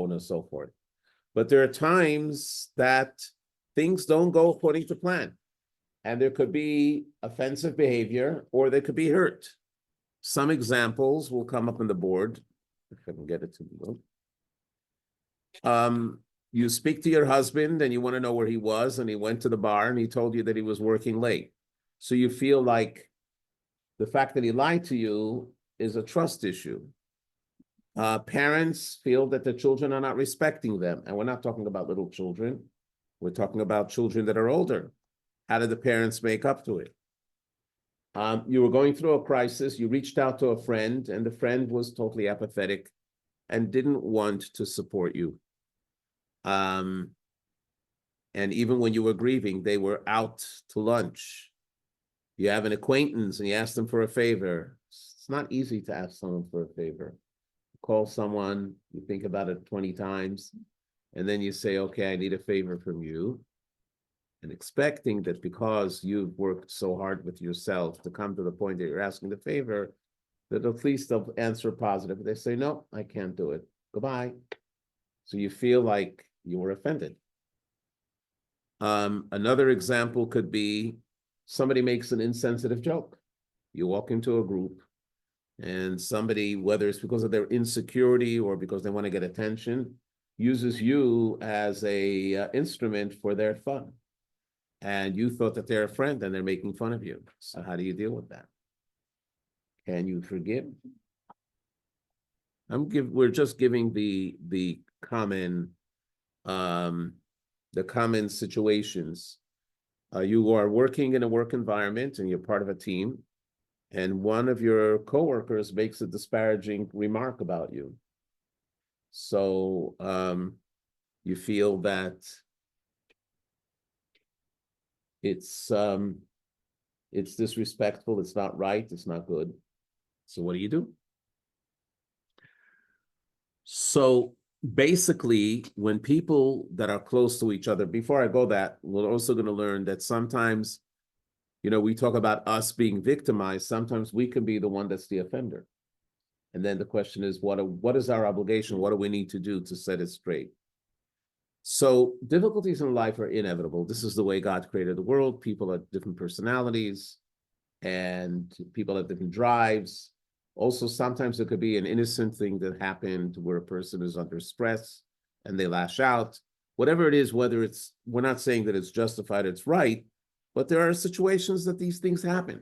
on and so forth. But there are times that things don't go according to plan. And there could be offensive behavior or there could be hurt. Some examples will come up on the board, if I can get it to you. You speak to your husband and you want to know where he was, and he went to the bar and he told you that he was working late. So you feel like the fact that he lied to you is a trust issue. Parents feel that the children are not respecting them. And we're not talking about little children. We're talking about children that are older. How did the parents make up to it? You were going through a crisis. You reached out to a friend, and the friend was totally apathetic and didn't want to support you. And even when you were grieving, they were out to lunch. You have an acquaintance and you ask them for a favor. It's not easy to ask someone for a favor. You call someone, you think about it 20 times, and then you say, okay, I need a favor from you. And expecting that because you've worked so hard with yourself to come to the point that you're asking the favor, that at least they'll answer positive. They say, no, I can't do it. Goodbye. So you feel like you were offended. Another example could be somebody makes an insensitive joke. You walk into a group and somebody, whether it's because of their insecurity or because they want to get attention, uses you as a instrument for their fun. And you thought that they're a friend and they're making fun of you. So how do you deal with that? Can you forgive? We're just giving the common situations. You are working in a work environment and you're part of a team, and one of your coworkers makes a disparaging remark about you. So you feel that it's disrespectful, it's not right, it's not good. So what do you do? So basically, when people that are close to each other, before I go that, we're also going to learn that sometimes, we talk about us being victimized. Sometimes we can be the one that's the offender. And then the question is, what is our obligation? What do we need to do to set it straight? So difficulties in life are inevitable. This is the way God created the world. People have different personalities and people have different drives. Also, sometimes it could be an innocent thing that happened where a person is under stress and they lash out. Whatever it is, we're not saying that it's justified, it's right, but there are situations that these things happen.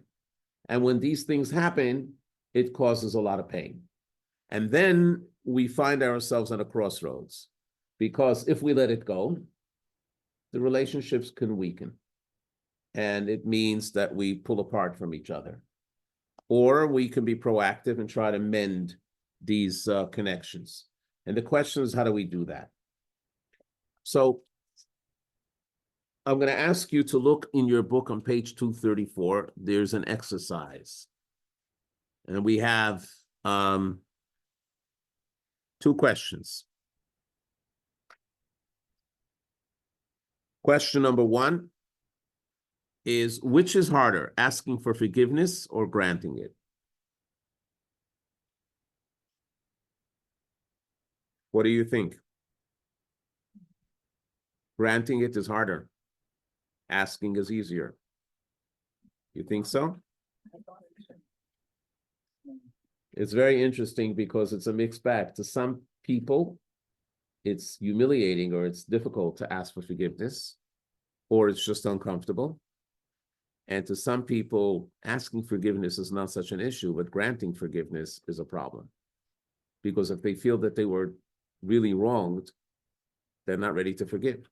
And when these things happen, it causes a lot of pain. And then we find ourselves on a crossroads, because if we let it go, the relationships can weaken. And it means that we pull apart from each other. Or we can be proactive and try to mend these connections. And the question is, how do we do that? So I'm going to ask you to look in your book on page 234. There's an exercise. And we have 2 questions. Question number 1 is, which is harder, asking for forgiveness or granting it? What do you think? Granting it is harder. Asking is easier. You think so? It's very interesting because it's a mixed bag. To some people, it's humiliating or it's difficult to ask for forgiveness, or it's just uncomfortable. And to some people, asking forgiveness is not such an issue, but granting forgiveness is a problem. Because if they feel that they were really wronged, they're not ready to forgive.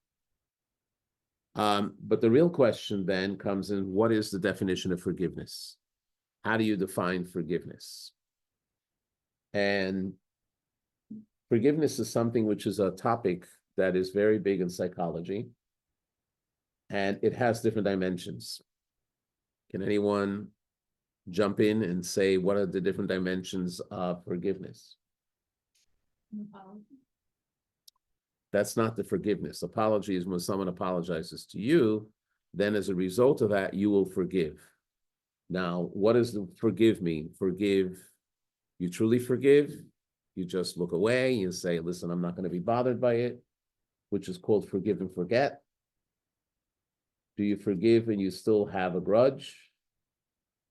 But the real question then comes in, what is the definition of forgiveness? How do you define forgiveness? And forgiveness is something which is a topic that is very big in psychology, and it has different dimensions. Can anyone jump in and say, what are the different dimensions of forgiveness? Apology. That's not the forgiveness. Apology is when someone apologizes to you, then as a result of that, you will forgive. Now, what does the forgive mean? Forgive, you truly forgive, You just look away, you say, listen, I'm not going to be bothered by it, which is called forgive and forget. Do you forgive and you still have a grudge?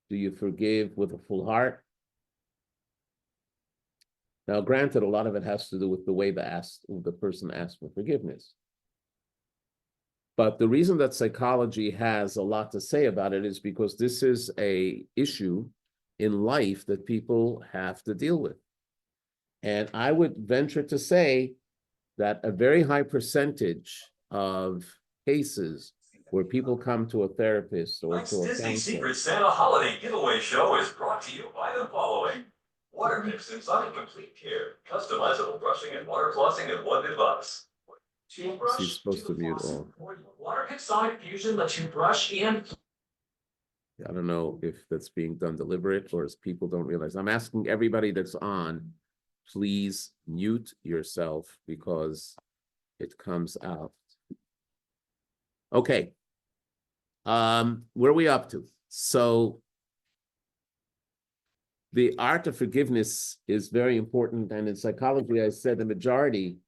Do you forgive with a full heart? Now, granted, a lot of it has to do with the way the person asked for forgiveness. But the reason that psychology has a lot to say about it is because this is an issue in life that people have to deal with. And I would venture to say that a very high percentage of cases where people come to a therapist or to a Disney counselor. Secret Santa Holiday Giveaway Show is brought to you by the following. Water Mix Inside Complete Care. Customizable brushing and water flossing in one device. He's supposed to mute all. Water Inside Fusion lets you brush and... I don't know if that's being done deliberate or as people don't realize. I'm asking everybody that's on, please mute yourself because it comes out. Okay. Where are we up to? So the art of forgiveness is very important. And in psychology, I said the majority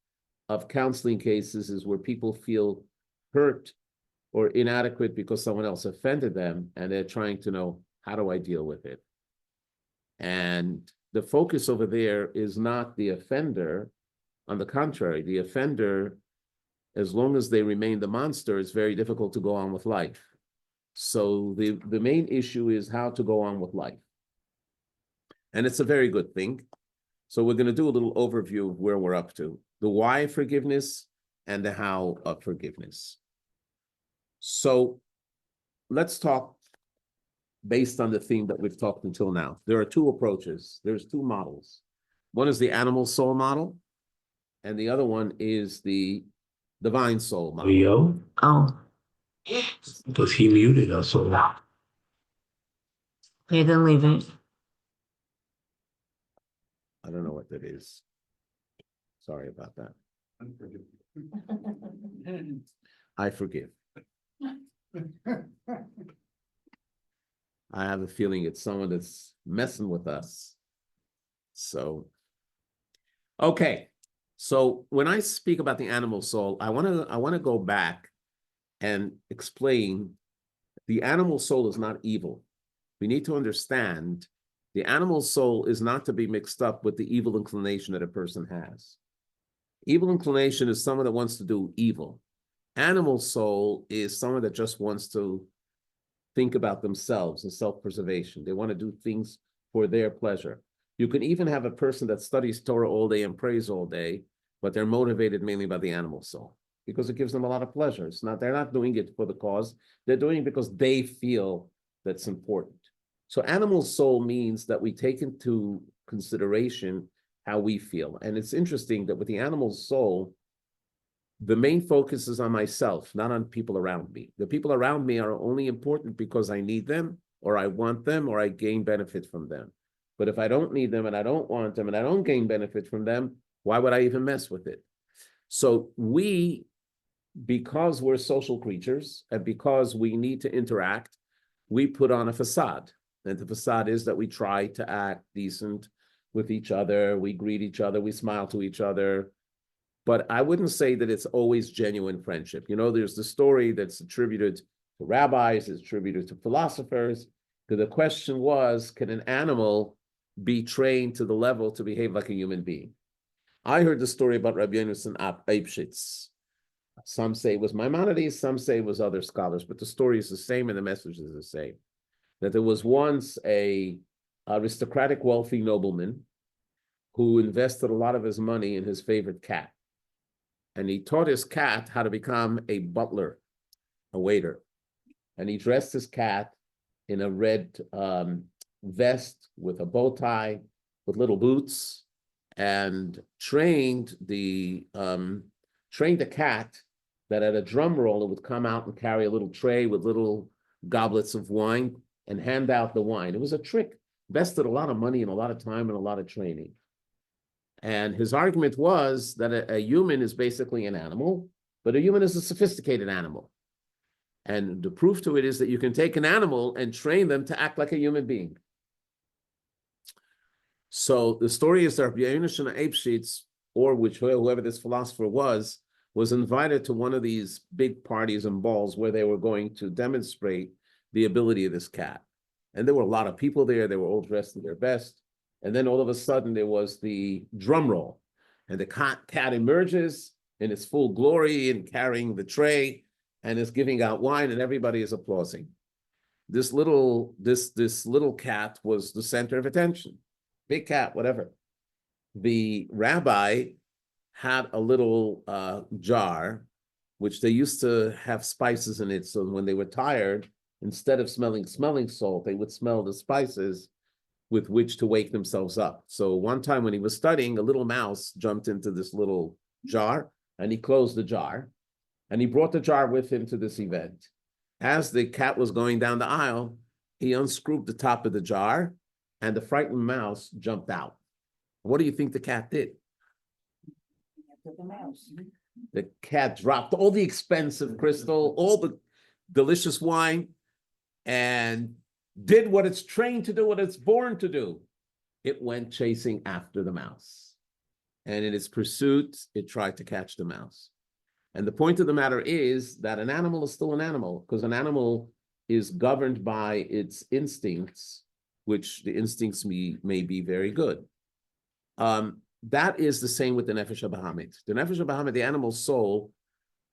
of counseling cases is where people feel hurt or inadequate because someone else offended them, and they're trying to know, how do I deal with it? And the focus over there is not the offender. On the contrary, the offender, as long as they remain the monster, it's very difficult to go on with life. So the main issue is how to go on with life. And it's a very good thing. So we're going to do a little overview of where we're up to, the why of forgiveness and the how of forgiveness. So let's talk based on the theme that we've talked until now. There are two approaches. There's two models. One is the animal soul model, and the other one is the divine soul model. Leo? Oh. Because he muted us so loud. Okay, then leave it. I don't know what that is. Sorry about that. I forgive. I have a feeling it's someone that's messing with us. So, okay. So when I speak about the animal soul, I want to go back and explain the animal soul is not evil. We need to understand the animal soul is not to be mixed up with the evil inclination that a person has. Evil inclination is someone that wants to do evil. Animal soul is someone that just wants to think about themselves and self-preservation. They want to do things for their pleasure. You can even have a person that studies Torah all day and prays all day, but they're motivated mainly by the animal soul because it gives them a lot of pleasure. They're not doing it for the cause. They're doing it because they feel that's important. So animal soul means that we take into consideration how we feel. And it's interesting that with the animal soul, the main focus is on myself, not on people around me. The people around me are only important because I need them, or I want them, or I gain benefit from them. But if I don't need them and I don't want them and I don't gain benefit from them, why would I even mess with it? So we, because we're social creatures and because we need to interact, we put on a facade. And the facade is that we try to act decent with each other. We greet each other. We smile to each other. But I wouldn't say that it's always genuine friendship. You know, there's the story that's attributed to rabbis, it's attributed to philosophers. The question was, can an animal be trained to the level to behave like a human being? I heard the story about Rabbi Yonasan Eibshitz. Some say it was Maimonides, some say it was other scholars, but the story is the same and the message is the same. That there was once a aristocratic, wealthy nobleman who invested a lot of his money in his favorite cat. And he taught his cat how to become a butler, a waiter. And he dressed his cat in a red vest with a bow tie, with little boots, and trained the cat that at a drum roll it would come out and carry a little tray with little goblets of wine and hand out the wine. It was a trick, invested a lot of money and a lot of time and a lot of training. And his argument was that a human is basically an animal, but a human is a sophisticated animal. And the proof to it is that you can take an animal and train them to act like a human being. So the story is that Rabbi Yonasan Eibshitz, or whoever this philosopher was invited to one of these big parties and balls where they were going to demonstrate the ability of this cat. And there were a lot of people there. They were all dressed in their best. And then all of a sudden there was the drum roll, and the cat emerges in its full glory and carrying the tray and is giving out wine, and everybody is applauding. This little cat was the center of attention. Big cat, whatever. The rabbi had a little jar, which they used to have spices in it. So when they were tired, instead of smelling salt, they would smell the spices with which to wake themselves up. So one time when he was studying, a little mouse jumped into this little jar, and he closed the jar, and he brought the jar with him to this event. As the cat was going down the aisle, he unscrewed the top of the jar, and the frightened mouse jumped out. What do you think the cat did? The cat dropped all the expensive crystal, all the delicious wine, and did what it's trained to do, what it's born to do. It went chasing after the mouse. And in its pursuit, it tried to catch the mouse. And the point of the matter is that an animal is still an animal, because an animal is governed by its instincts, which the instincts may be very good. That is the same with the Nefesh HaBahamit. The Nefesh HaBahamit, the animal soul,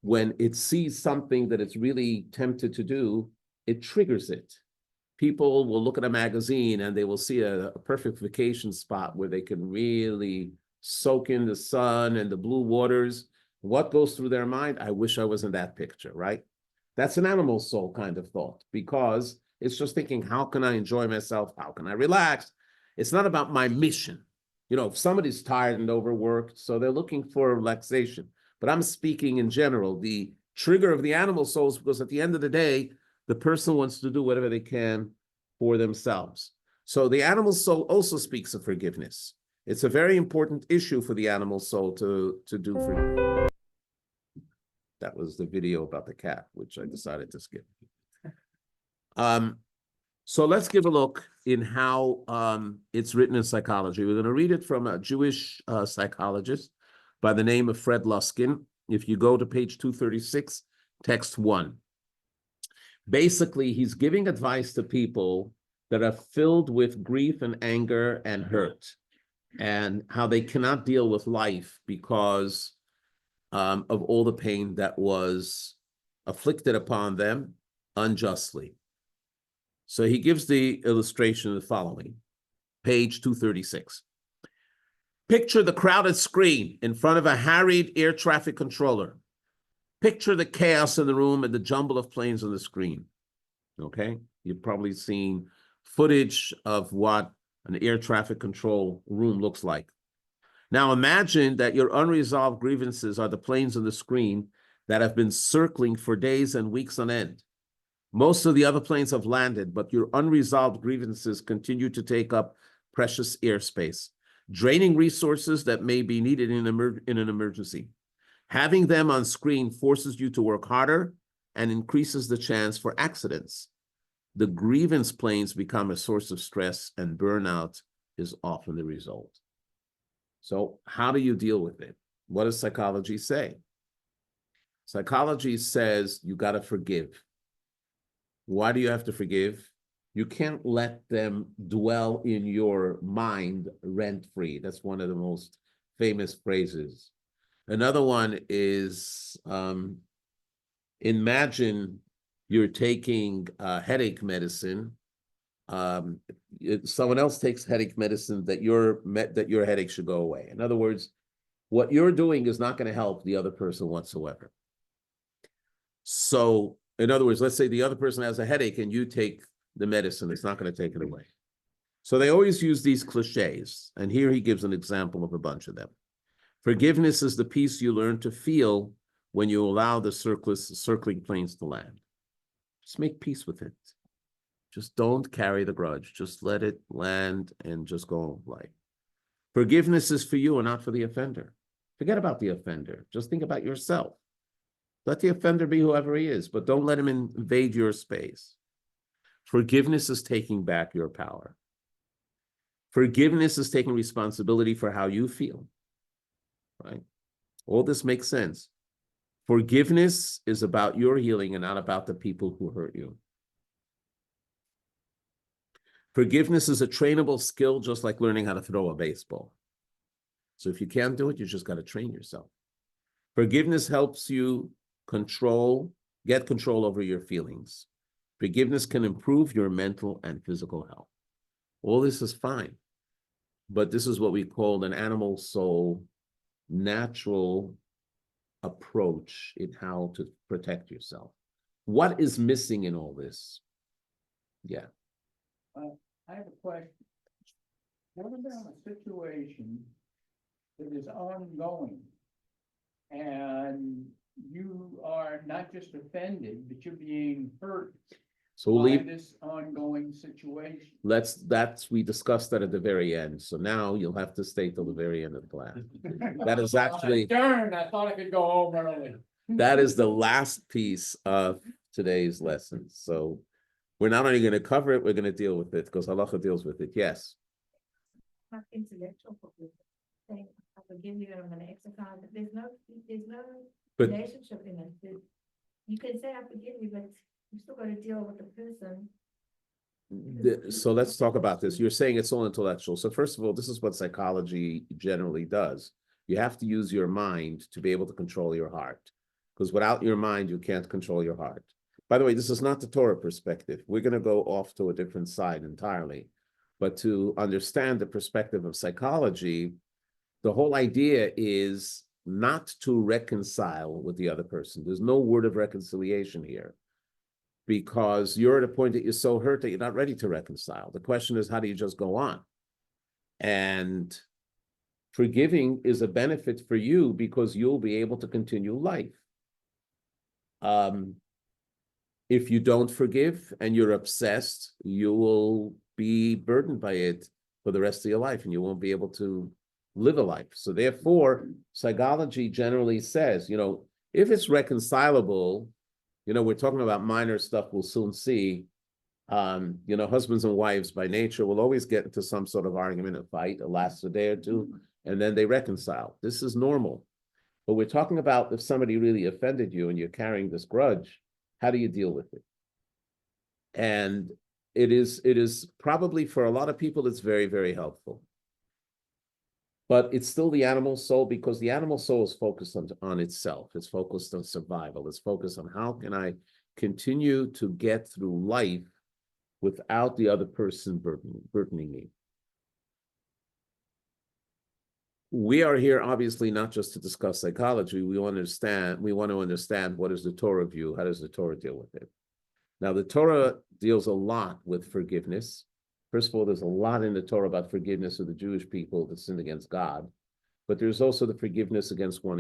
when it sees something that it's really tempted to do, it triggers it. People will look at a magazine and they will see a perfect vacation spot where they can really soak in the sun and the blue waters. What goes through their mind? I wish I was in that picture, right? That's an animal soul kind of thought, because it's just thinking, how can I enjoy myself? How can I relax? It's not about my mission. You know, if somebody's tired and overworked, so they're looking for relaxation. But I'm speaking in general, the trigger of the animal souls, because at the end of the day, the person wants to do whatever they can for themselves. So the animal soul also speaks of forgiveness. It's a very important issue for the animal soul to do forgiveness. That was the video about the cat, which I decided to skip. So let's give a look in how it's written in psychology. We're going to read it from a Jewish psychologist by the name of Fred Luskin. If you go to page 236, text 1. Basically, he's giving advice to people that are filled with grief and anger and hurt, and how they cannot deal with life because of all the pain that was afflicted upon them unjustly. So he gives the illustration of the following, page 236. Picture the crowded screen in front of a harried air traffic controller. Picture the chaos in the room and the jumble of planes on the screen. Okay? You've probably seen footage of what an air traffic control room looks like. Now imagine that your unresolved grievances are the planes on the screen that have been circling for days and weeks on end. Most of the other planes have landed, but your unresolved grievances continue to take up precious airspace, draining resources that may be needed in an emergency. Having them on screen forces you to work harder and increases the chance for accidents. The grievance planes become a source of stress, and burnout is often the result. So how do you deal with it? What does psychology say? Psychology says you got to forgive. Why do you have to forgive? You can't let them dwell in your mind rent-free. That's one of the most famous phrases. Another one is, imagine you're taking headache medicine. Someone else takes headache medicine that your headache should go away. In other words, what you're doing is not going to help the other person whatsoever. So, in other words, let's say the other person has a headache and you take the medicine, it's not going to take it away. So they always use these cliches. And here he gives an example of a bunch of them. Forgiveness is the peace you learn to feel when you allow the circling planes to land. Just make peace with it. Just don't carry the grudge. Just let it land and just go on life. Forgiveness is for you and not for the offender. Forget about the offender. Just think about yourself. Let the offender be whoever he is, but don't let him invade your space. Forgiveness is taking back your power. Forgiveness is taking responsibility for how you feel, right? All this makes sense. Forgiveness is about your healing and not about the people who hurt you. Forgiveness is a trainable skill, just like learning how to throw a baseball. So if you can't do it, you just got to train yourself. Forgiveness helps you get control over your feelings. Forgiveness can improve your mental and physical health. All this is fine, but this is what we call an animal soul natural approach in how to protect yourself. What is missing in all this? Yeah. I have a question. What about a situation that is ongoing and you are not just offended, but you're being hurt So we'll by leave. this ongoing situation? We discussed that at the very end. So now you'll have to stay till the very end of the class. That is actually, Darn, I thought I could go home early. that is the last piece of today's lesson. So we're not only going to cover it, we're going to deal with it because halacha deals with it. Yes. Have intellectual forgiveness. Saying, I forgive you and I'm gonna exercise it. There's no But- relationship in it. You can say I forgive you, but you still gotta deal with the person. So let's talk about this. You're saying it's all intellectual. So first of all, this is what psychology generally does. You have to use your mind to be able to control your heart. Because without your mind, you can't control your heart. By the way, this is not the Torah perspective. We're going to go off to a different side entirely. But to understand the perspective of psychology, the whole idea is not to reconcile with the other person. There's no word of reconciliation here because you're at a point that you're so hurt that you're not ready to reconcile. The question is, how do you just go on? And forgiving is a benefit for you because you'll be able to continue life. If you don't forgive and you're obsessed, you will be burdened by it for the rest of your life and you won't be able to live a life. So therefore, psychology generally says, if it's reconcilable, we're talking about minor stuff we'll soon see. Husbands and wives by nature will always get into some sort of argument or fight. It lasts a day or two, and then they reconcile. This is normal. But we're talking about if somebody really offended you and you're carrying this grudge, how do you deal with it? And it is probably for a lot of people, it's very, very helpful. But it's still the animal soul because the animal soul is focused on itself. It's focused on survival. It's focused on how can I continue to get through life without the other person burdening me. We are here obviously not just to discuss psychology. We want to understand what is the Torah view, how does the Torah deal with it? Now the Torah deals a lot with forgiveness. First of all, there's a lot in the Torah about forgiveness of the Jewish people that sinned against God, but there's also the forgiveness against one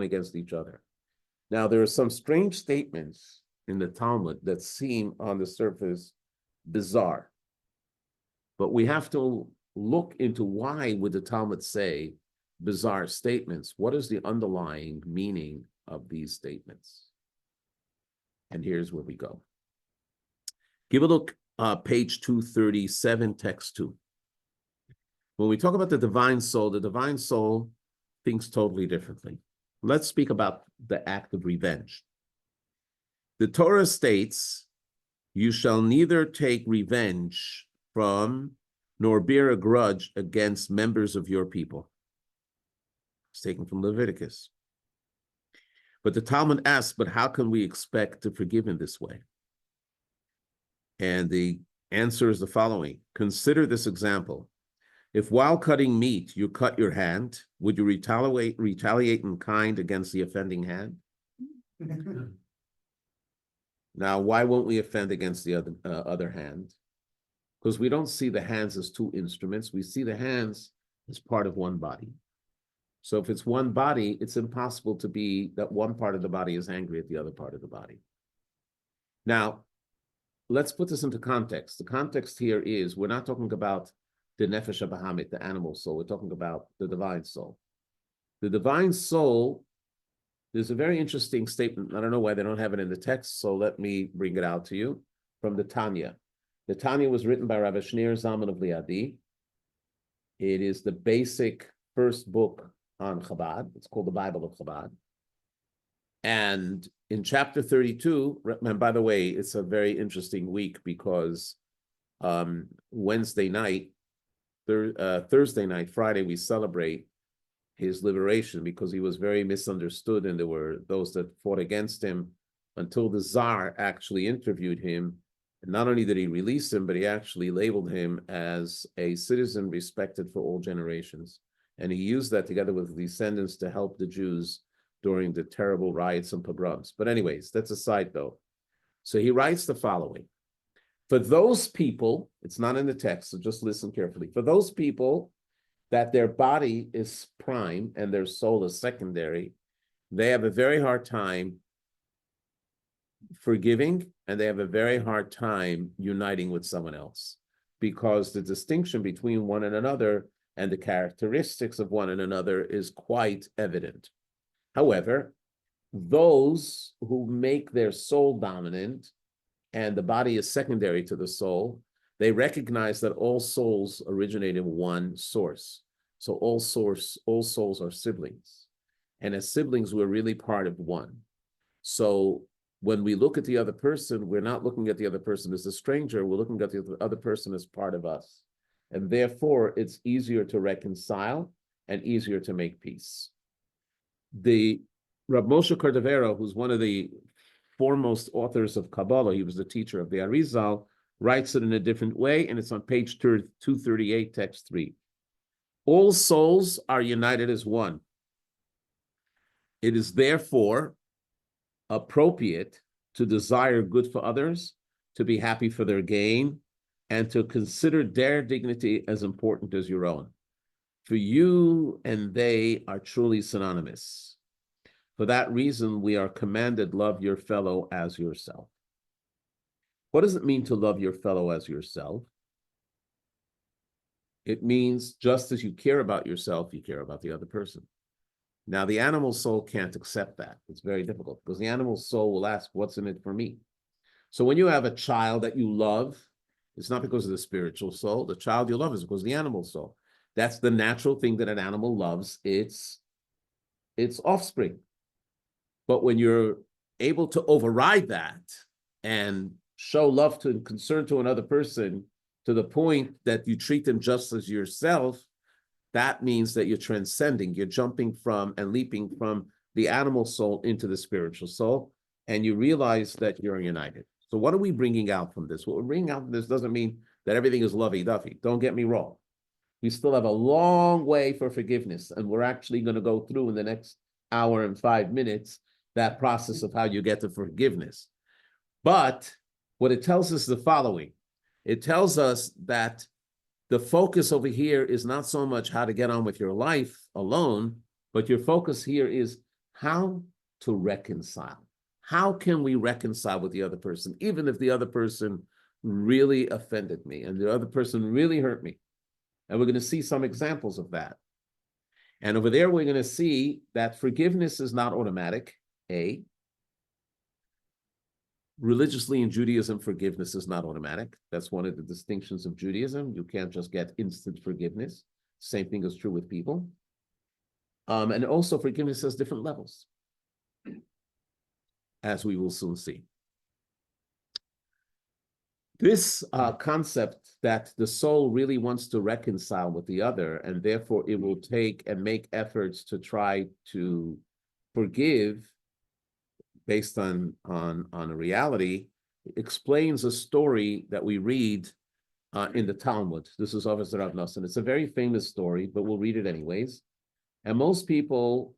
against each other. Now, there are some strange statements in the Talmud that seem on the surface bizarre, but we have to look into why would the Talmud say bizarre statements? What is the underlying meaning of these statements? And here's where we go. Give a look. Page 237, text 2. When we talk about the divine soul thinks totally differently. Let's speak about the act of revenge. The Torah states, you shall neither take revenge from nor bear a grudge against members of your people. It's taken from Leviticus. But the Talmud asks, but how can we expect to forgive in this way? And the answer is the following. Consider this example. If while cutting meat, you cut your hand, would you retaliate in kind against the offending hand? Now, why won't we offend against the other hand? Because we don't see the hands as two instruments. We see the hands as part of one body. So if it's one body, it's impossible to be that one part of the body is angry at the other part of the body. Now, let's put this into context. The context here is we're not talking about the nefesh habahamit, the animal soul. We're talking about the divine soul. The divine soul, there's a very interesting statement. I don't know why they don't have it in the text, so let me bring it out to you from the Tanya. The Tanya was written by Rabbi Shneur Zalman of Liadi. It is the basic first book on Chabad. It's called the Bible of Chabad. And in chapter 32, and by the way, it's a very interesting week because Wednesday night, Thursday night, Friday, we celebrate his liberation because he was very misunderstood, and there were those that fought against him until the Tsar actually interviewed him. And not only did he release him, but he actually labeled him as a citizen respected for all generations. And he used that together with the descendants to help the Jews during the terrible riots and pogroms. But anyways, that's aside though. So he writes the following. For those people, it's not in the text, so just listen carefully. For those people that their body is prime and their soul is secondary, they have a very hard time forgiving, and they have a very hard time uniting with someone else, because the distinction between one and another and the characteristics of one and another is quite evident. However, those who make their soul dominant and the body is secondary to the soul, they recognize that all souls originate in one source. So all souls are siblings. And as siblings, we're really part of one. So when we look at the other person, we're not looking at the other person as a stranger, we're looking at the other person as part of us. And therefore, it's easier to reconcile and easier to make peace. The Rav Moshe Cordovero, who's one of the foremost authors of Kabbalah, he was the teacher of the Arizal, writes it in a different way, and it's on page 238, text 3. All souls are united as one. It is therefore appropriate to desire good for others, to be happy for their gain, and to consider their dignity as important as your own. For you and they are truly synonymous. For that reason, we are commanded, love your fellow as yourself. What does it mean to love your fellow as yourself? It means just as you care about yourself, you care about the other person. Now, the animal soul can't accept that. It's very difficult because the animal soul will ask, what's in it for me? So when you have a child that you love, it's not because of the spiritual soul. The child you love is because of the animal soul. That's the natural thing that an animal loves. It's offspring. But when you're able to override that and show love to and concern to another person to the point that you treat them just as yourself, that means that you're transcending, you're jumping from and leaping from the animal soul into the spiritual soul, and you realize that you're united. So what are we bringing out from this? What we're bringing out from this doesn't mean that everything is lovey-dovey. Don't get me wrong. We still have a long way for forgiveness, and we're actually going to go through in the next hour and 5 minutes that process of how you get to forgiveness. But what it tells us is the following. It tells us that the focus over here is not so much how to get on with your life alone, but your focus here is how to reconcile. How can we reconcile with the other person, even if the other person really offended me and the other person really hurt me? And we're going to see some examples of that. And over there, we're going to see that forgiveness is not automatic, A. Religiously in Judaism, forgiveness is not automatic. That's one of the distinctions of Judaism. You can't just get instant forgiveness. Same thing is true with people. And also forgiveness has different levels, as we will soon see. This concept that the soul really wants to reconcile with the other, and therefore it will take and make efforts to try to forgive based on a reality, explains a story that we read in the Talmud. This is Officer Rav Nosson. It's a very famous story, but we'll read it anyways. And most people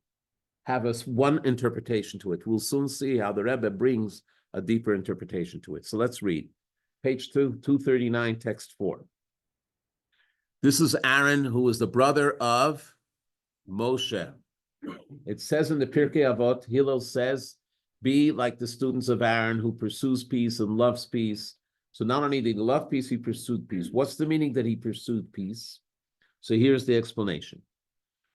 have one interpretation to it. We'll soon see how the Rebbe brings a deeper interpretation to it. So let's read. Page 239, text 4. This is Aaron, who is the brother of Moshe. It says in the Pirkei Avot, Hillel says, be like the students of Aaron who pursues peace and loves peace. So not only did he love peace, he pursued peace. What's the meaning that he pursued peace? So here's the explanation.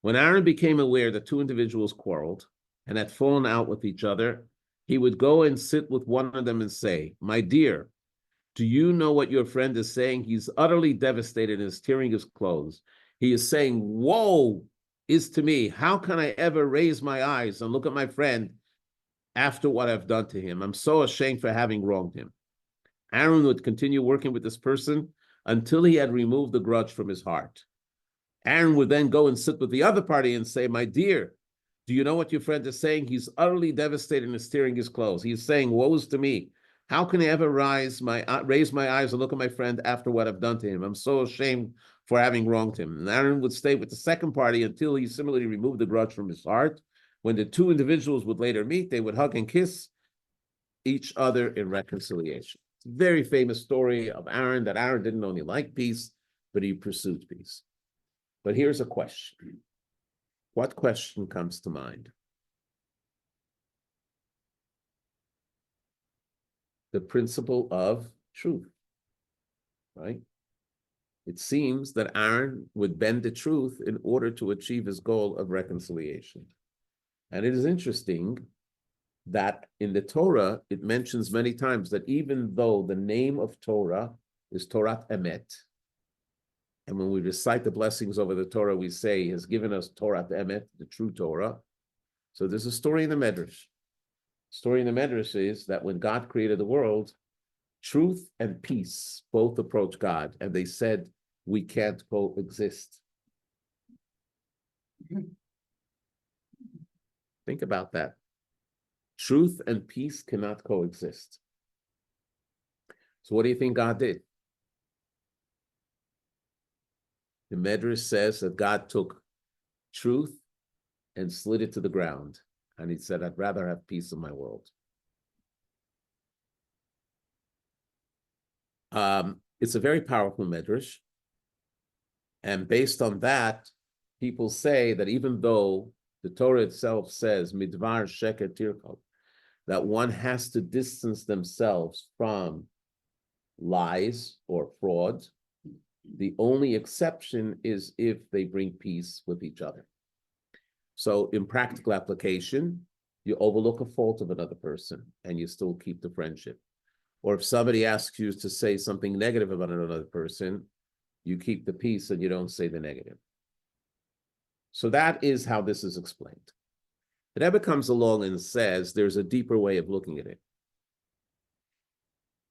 When Aaron became aware that two individuals quarreled and had fallen out with each other, he would go and sit with one of them and say, my dear, Do you know what your friend is saying? He's utterly devastated and is tearing his clothes. He is saying, woe is to me. How can I ever raise my eyes and look at my friend after what I've done to him? I'm so ashamed for having wronged him. Aaron would continue working with this person until he had removed the grudge from his heart. Aaron would then go and sit with the other party and say, my dear, do you know what your friend is saying? He's utterly devastated and is tearing his clothes. He's saying, woe is to me. How can I ever raise my eyes and look at my friend after what I've done to him? I'm so ashamed for having wronged him. And Aaron would stay with the second party until he similarly removed the grudge from his heart. When the two individuals would later meet, they would hug and kiss each other in reconciliation. It's a very famous story of Aaron, that Aaron didn't only like peace, but he pursued peace. But here's a question. What question comes to mind? The principle of truth, right? It seems that Aaron would bend the truth in order to achieve his goal of reconciliation. And it is interesting that in the Torah, it mentions many times that even though the name of Torah is Torah Emet, and when we recite the blessings over the Torah, we say, he has given us Torah Emet, the true Torah. So there's a story in the Medrash. Story in the Medrash is that when God created the world, truth and peace both approached God, and they said, we can't coexist. Think about that. Truth and peace cannot coexist. So what do you think God did? The Medrash says that God took truth and slid it to the ground. And he said, I'd rather have peace in my world. It's a very powerful Medrash. And based on that, people say that even though the Torah itself says, Midvar Sheker Tirkol, that one has to distance themselves from lies or fraud, the only exception is if they bring peace with each other. So in practical application, you overlook a fault of another person and you still keep the friendship. Or if somebody asks you to say something negative about another person, you keep the peace and you don't say the negative. So that is how this is explained. The Rebbe comes along and says there's a deeper way of looking at it.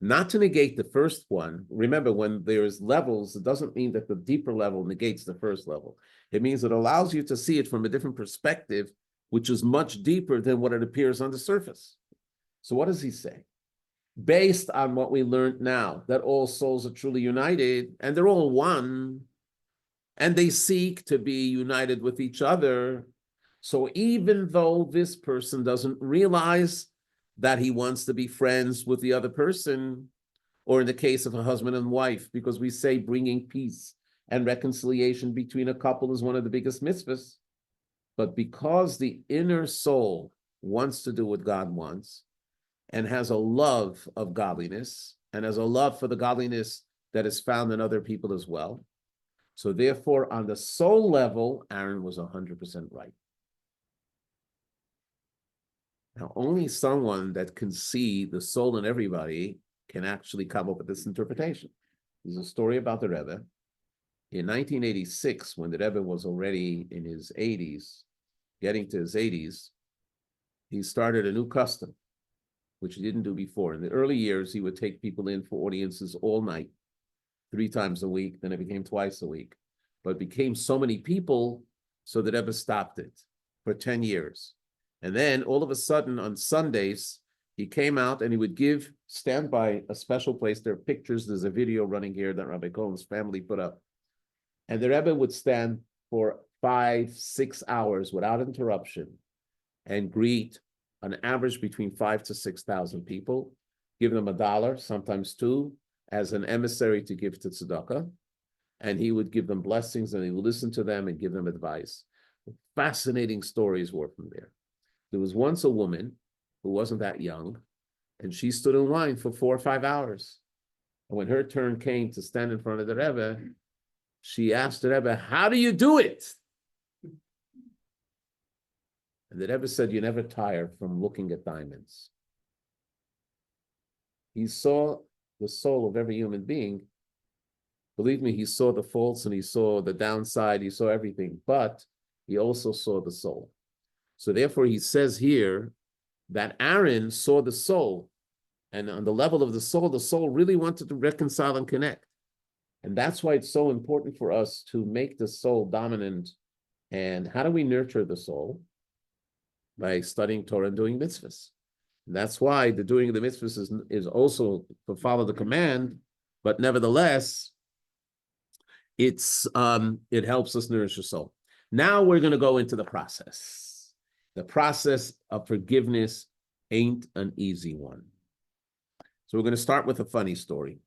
Not to negate the first one. Remember, when there's levels, it doesn't mean that the deeper level negates the first level. It means it allows you to see it from a different perspective, which is much deeper than what it appears on the surface. So what does he say? Based on what we learned now, that all souls are truly united, and they're all one, and they seek to be united with each other. So even though this person doesn't realize that he wants to be friends with the other person, or in the case of a husband and wife, because we say bringing peace and reconciliation between a couple is one of the biggest mitzvahs, but because the inner soul wants to do what God wants and has a love of godliness and has a love for the godliness that is found in other people as well, so therefore on the soul level, Aaron was 100% right. Now, only someone that can see the soul in everybody can actually come up with this interpretation. There's a story about the Rebbe. In 1986, when the Rebbe was already in his 80s, getting to his 80s, he started a new custom, which he didn't do before. In the early years, he would take people in for audiences all night, 3 times a week. Then it became twice a week. But it became so many people, so the Rebbe stopped it for 10 years. And then all of a sudden on Sundays, he came out and he would stand by a special place. There are pictures, there's a video running here that Rabbi Cohen's family put up. And the Rebbe would stand for 5-6 hours without interruption and greet an average between 5,000 to 6,000 people, give them $1, sometimes $2, as an emissary to give to tzedakah. And he would give them blessings and he would listen to them and give them advice. Fascinating stories were from there. There was once a woman who wasn't that young, and she stood in line for 4 or 5 hours. And when her turn came to stand in front of the Rebbe, she asked the Rebbe, how do you do it? And the Rebbe said, you never tire from looking at diamonds. He saw the soul of every human being. Believe me, he saw the faults and he saw the downside, he saw everything, but he also saw the soul. So therefore, he says here that Aaron saw the soul, and on the level of the soul really wanted to reconcile and connect. And that's why it's so important for us to make the soul dominant. And how do we nurture the soul? By studying Torah and doing mitzvahs. And that's why the doing of the mitzvahs is also to follow the command, but nevertheless, it helps us nourish the soul. Now we're going to go into the process. The process of forgiveness ain't an easy one. So we're going to start with a funny story.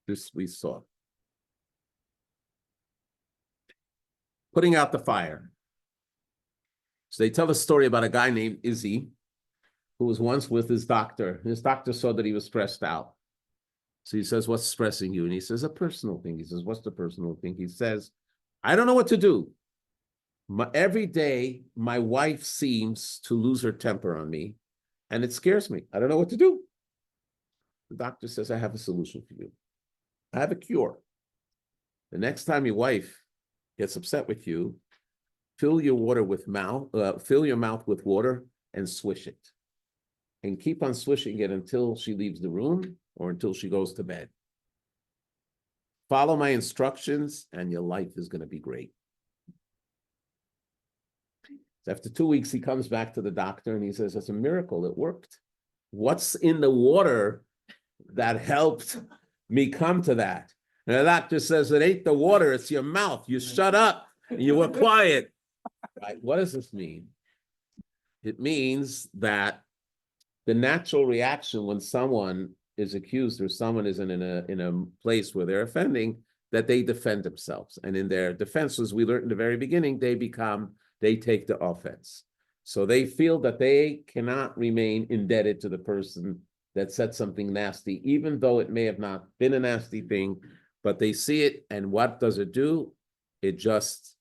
This we saw. Putting out the fire. So they tell a story about a guy named Izzy, who was once with his doctor. His doctor saw that he was stressed out. So he says, what's stressing you? And he says, a personal thing. He says, what's the personal thing? He says, I don't know what to do. Every day, my wife seems to lose her temper on me, and it scares me. I don't know what to do. The doctor says, I have a solution for you. I have a cure. The next time your wife gets upset with you, fill your mouth with water and swish it. And keep on swishing it until she leaves the room or until she goes to bed. Follow my instructions and your life is going to be great. So after 2 weeks, he comes back to the doctor and he says, it's a miracle, it worked. What's in the water that helped me come to that? And the doctor says, it ain't the water, it's your mouth. You shut up, you were quiet. Right? What does this mean? It means that the natural reaction when someone is accused or someone is in a place where they're offending, that they defend themselves. And in their defense, as we learned in the very beginning, they take the offense. So they feel that they cannot remain indebted to the person that said something nasty, even though it may have not been a nasty thing, but they see it, and what does it do? It just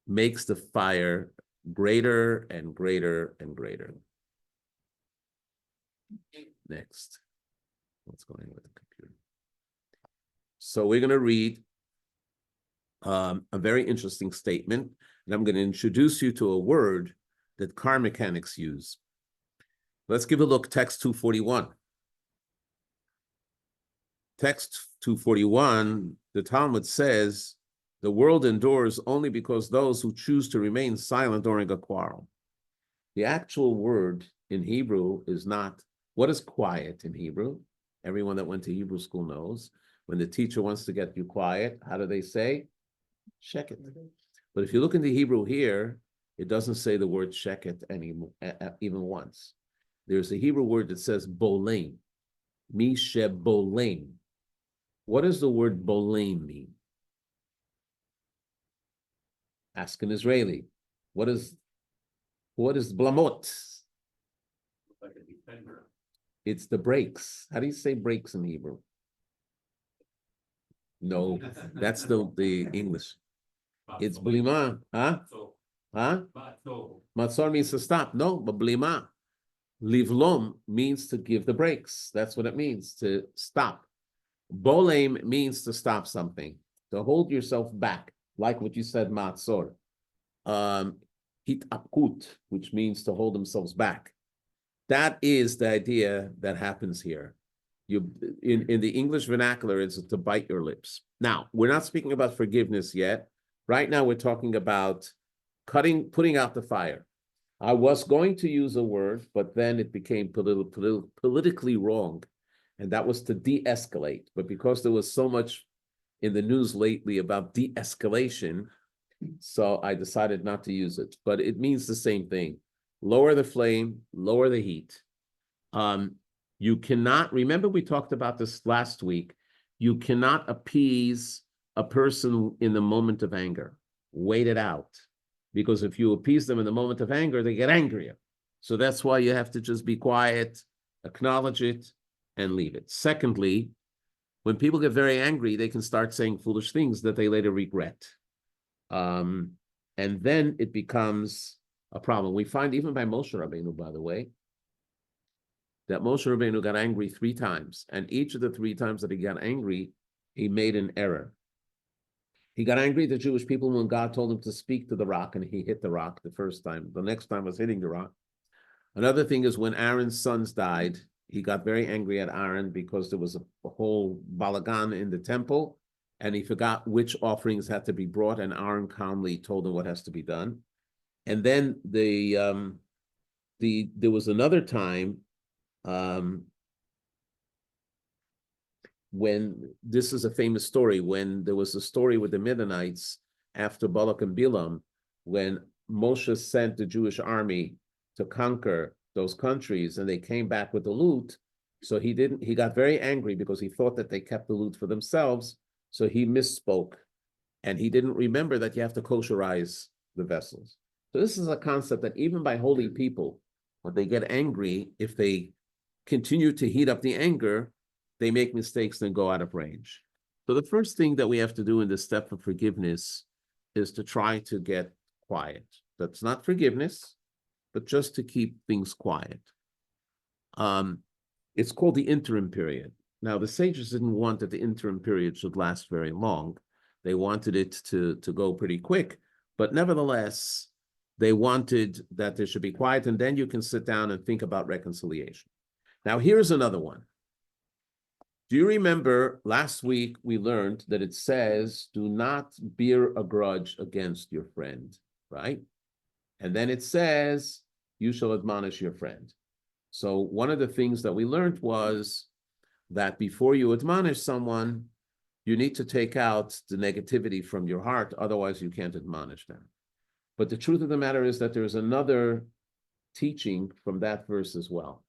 makes the fire greater and greater and greater. Next. What's going on with the computer? So we're going to read a very interesting statement, and I'm going to introduce you to a word that car mechanics use. Let's give a look, text 241. Text 241, the Talmud says, the world endures only because those who choose to remain silent during a quarrel. The actual word in Hebrew is not, what is quiet in Hebrew? Everyone that went to Hebrew school knows. When the teacher wants to get you quiet, how do they say? Sheket. But if you look into Hebrew here, it doesn't say the word sheket even once. There's a Hebrew word that says bolem. Mi shebolem. What does the word bolem mean? Ask an Israeli. What is blamot? Like a defender. It's the brakes. How do you say brakes in Hebrew? No, that's the English. It's blima. Huh? Huh? Matzor means to stop. No, but blima. Livlom means to give the brakes. That's what it means, to stop. Bolem means to stop something, to hold yourself back, like what you said, matzor. Hitapkut, which means to hold themselves back. That is the idea that happens here. In the English vernacular, it's to bite your lips. Now, we're not speaking about forgiveness yet. Right now, we're talking about putting out the fire. I was going to use a word, but then it became politically wrong, and that was to de-escalate. But because there was so much in the news lately about de-escalation, so I decided not to use it. But it means the same thing. Lower the flame, lower the heat. You cannot, remember we talked about this last week, you cannot appease a person in the moment of anger. Wait it out. Because if you appease them in the moment of anger, they get angrier. So that's why you have to just be quiet, acknowledge it, and leave it. Secondly, when people get very angry, they can start saying foolish things that they later regret. And then it becomes a problem. We find even by Moshe Rabbeinu, by the way, that Moshe Rabbeinu got angry 3 times. And each of the 3 times that he got angry, he made an error. He got angry at the Jewish people when God told him to speak to the rock, and he hit the rock the first time. The next time was hitting the rock. Another thing is when Aaron's sons died, he got very angry at Aaron because there was a whole balagan in the temple, and he forgot which offerings had to be brought, and Aaron calmly told him what has to be done. And then there was another time when this is a famous story, when there was a story with the Midianites after Balak and Bilam, when Moshe sent the Jewish army to conquer those countries, and they came back with the loot. So he got very angry because he thought that they kept the loot for themselves. So he misspoke, and he didn't remember that you have to kosherize the vessels. So this is a concept that even by holy people, when they get angry, if they continue to heat up the anger, they make mistakes and go out of range. So the first thing that we have to do in this step of forgiveness is to try to get quiet. That's not forgiveness, but just to keep things quiet. It's called the interim period. Now, the sages didn't want that the interim period should last very long. They wanted it to go pretty quick, but nevertheless, they wanted that there should be quiet, and then you can sit down and think about reconciliation. Now, here's another one. Do you remember last week we learned that it says, do not bear a grudge against your friend, right? And then it says, you shall admonish your friend. So one of the things that we learned was that before you admonish someone, you need to take out the negativity from your heart, otherwise you can't admonish them. But the truth of the matter is that there's another teaching from that verse as well.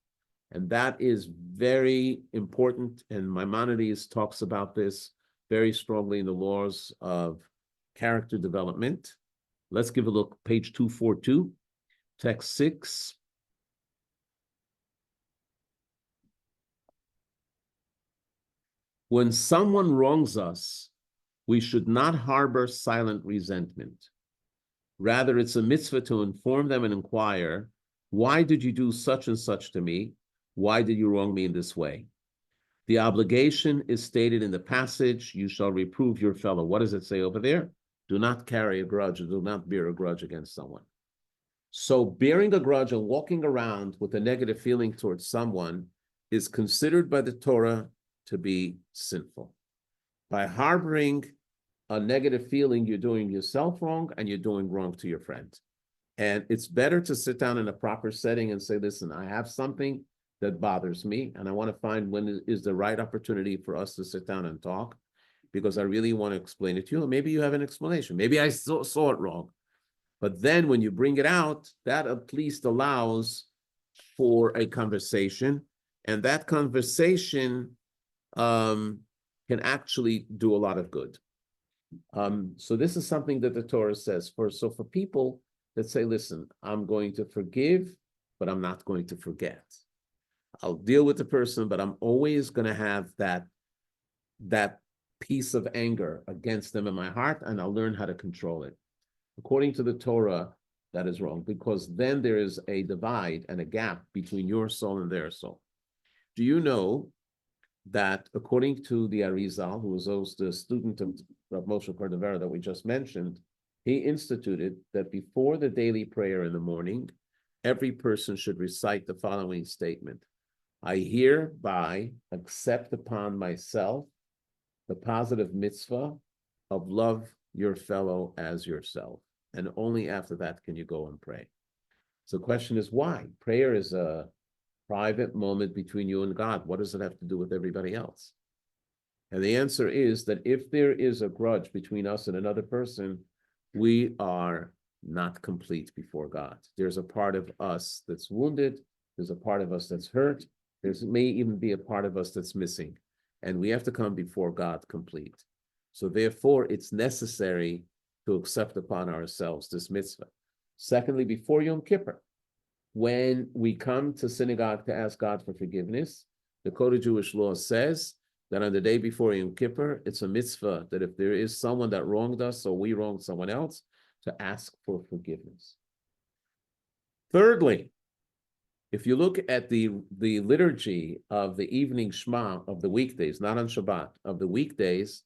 And that is very important, and Maimonides talks about this very strongly in the laws of character development. Let's give a look, page 242, text 6. When someone wrongs us, we should not harbor silent resentment. Rather, it's a mitzvah to inform them and inquire, why did you do such and such to me? Why did you wrong me in this way? The obligation is stated in the passage, you shall reprove your fellow. What does it say over there? Do not carry a grudge, or do not bear a grudge against someone. So bearing a grudge and walking around with a negative feeling towards someone is considered by the Torah to be sinful. By harboring a negative feeling, you're doing yourself wrong and you're doing wrong to your friend. And it's better to sit down in a proper setting and say, listen, I have something that bothers me, and I want to find when is the right opportunity for us to sit down and talk, because I really want to explain it to you. And maybe you have an explanation. Maybe I saw it wrong. But then when you bring it out, that at least allows for a conversation, and that conversation can actually do a lot of good. So this is something that the Torah says. For people that say, listen, I'm going to forgive, but I'm not going to forget. I'll deal with the person, but I'm always going to have that piece of anger against them in my heart, and I'll learn how to control it. According to the Torah, that is wrong, because then there is a divide and a gap between your soul and their soul. Do you know that according to the Arizal, who was also the student of Moshe Cordovera that we just mentioned, he instituted that before the daily prayer in the morning, every person should recite the following statement: I hereby accept upon myself the positive mitzvah of love your fellow as yourself. And only after that can you go and pray. So the question is, why? Prayer is a private moment between you and God. What does it have to do with everybody else? And the answer is that if there is a grudge between us and another person, we are not complete before God. There's a part of us that's wounded. There's a part of us that's hurt. There may even be a part of us that's missing. And we have to come before God complete. So therefore, it's necessary to accept upon ourselves this mitzvah. Secondly, before Yom Kippur, when we come to synagogue to ask God for forgiveness, the Code of Jewish Law says that on the day before Yom Kippur, it's a mitzvah that if there is someone that wronged us or we wronged someone else, to ask for forgiveness. Thirdly, if you look at the liturgy of the evening Shema of the weekdays, not on Shabbat, of the weekdays,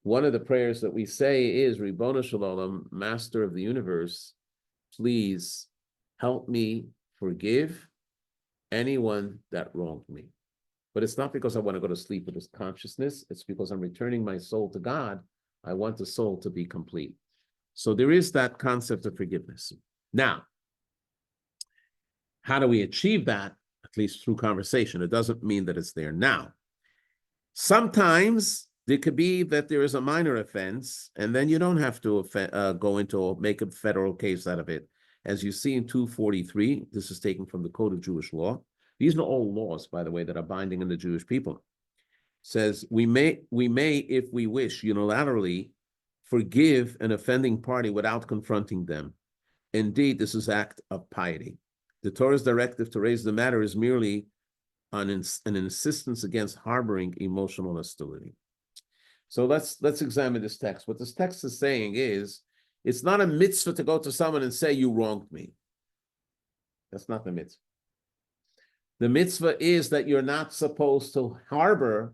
one of the prayers that we say is, Ribono Shel Olam, Master of the Universe, please help me forgive anyone that wronged me. But it's not because I want to go to sleep with this consciousness. It's because I'm returning my soul to God. I want the soul to be complete. So there is that concept of forgiveness. Now, how do we achieve that? At least through conversation. It doesn't mean that it's there now. Sometimes it could be that there is a minor offense, and then you don't have to make a federal case out of it. As you see in 243, this is taken from the Code of Jewish Law. These are all laws, by the way, that are binding on the Jewish people. It says we may, if we wish, unilaterally forgive an offending party without confronting them. Indeed, this is act of piety. The Torah's directive to raise the matter is merely an insistence against harboring emotional hostility. So let's examine this text. What this text is saying is, it's not a mitzvah to go to someone and say, you wronged me. That's not the mitzvah. The mitzvah is that you're not supposed to harbor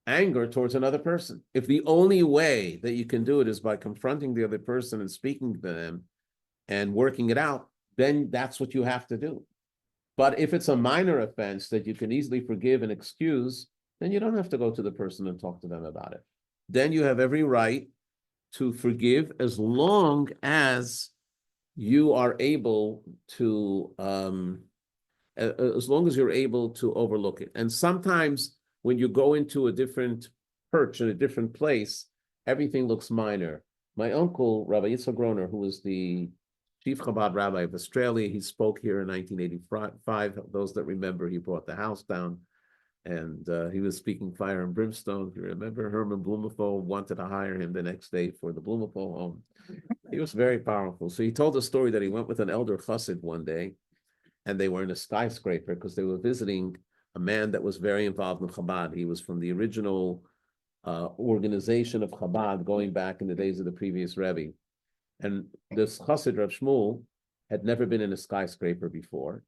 anger towards another person. If the only way that you can do it is by confronting the other person and speaking to them and working it out, then that's what you have to do. But if it's a minor offense that you can easily forgive and excuse, then you don't have to go to the person and talk to them about it. Then you have every right to forgive as long as you are able to, as long as you're able to overlook it. And sometimes when you go into a different perch in a different place, everything looks minor. My uncle, Rabbi Yitzhak Groner, who was the chief Chabad rabbi of Australia, he spoke here in 1985. Those that remember, he brought the house down, and he was speaking fire and brimstone. If you remember, Herman Blumenthal wanted to hire him the next day for the Blumenthal home. He was very powerful. So he told a story that he went with an elder chassid one day, and they were in a skyscraper because they were visiting a man that was very involved in Chabad. He was from the original organization of Chabad going back in the days of the previous Rebbe. And this chassid, Rav Shmuel, had never been in a skyscraper before.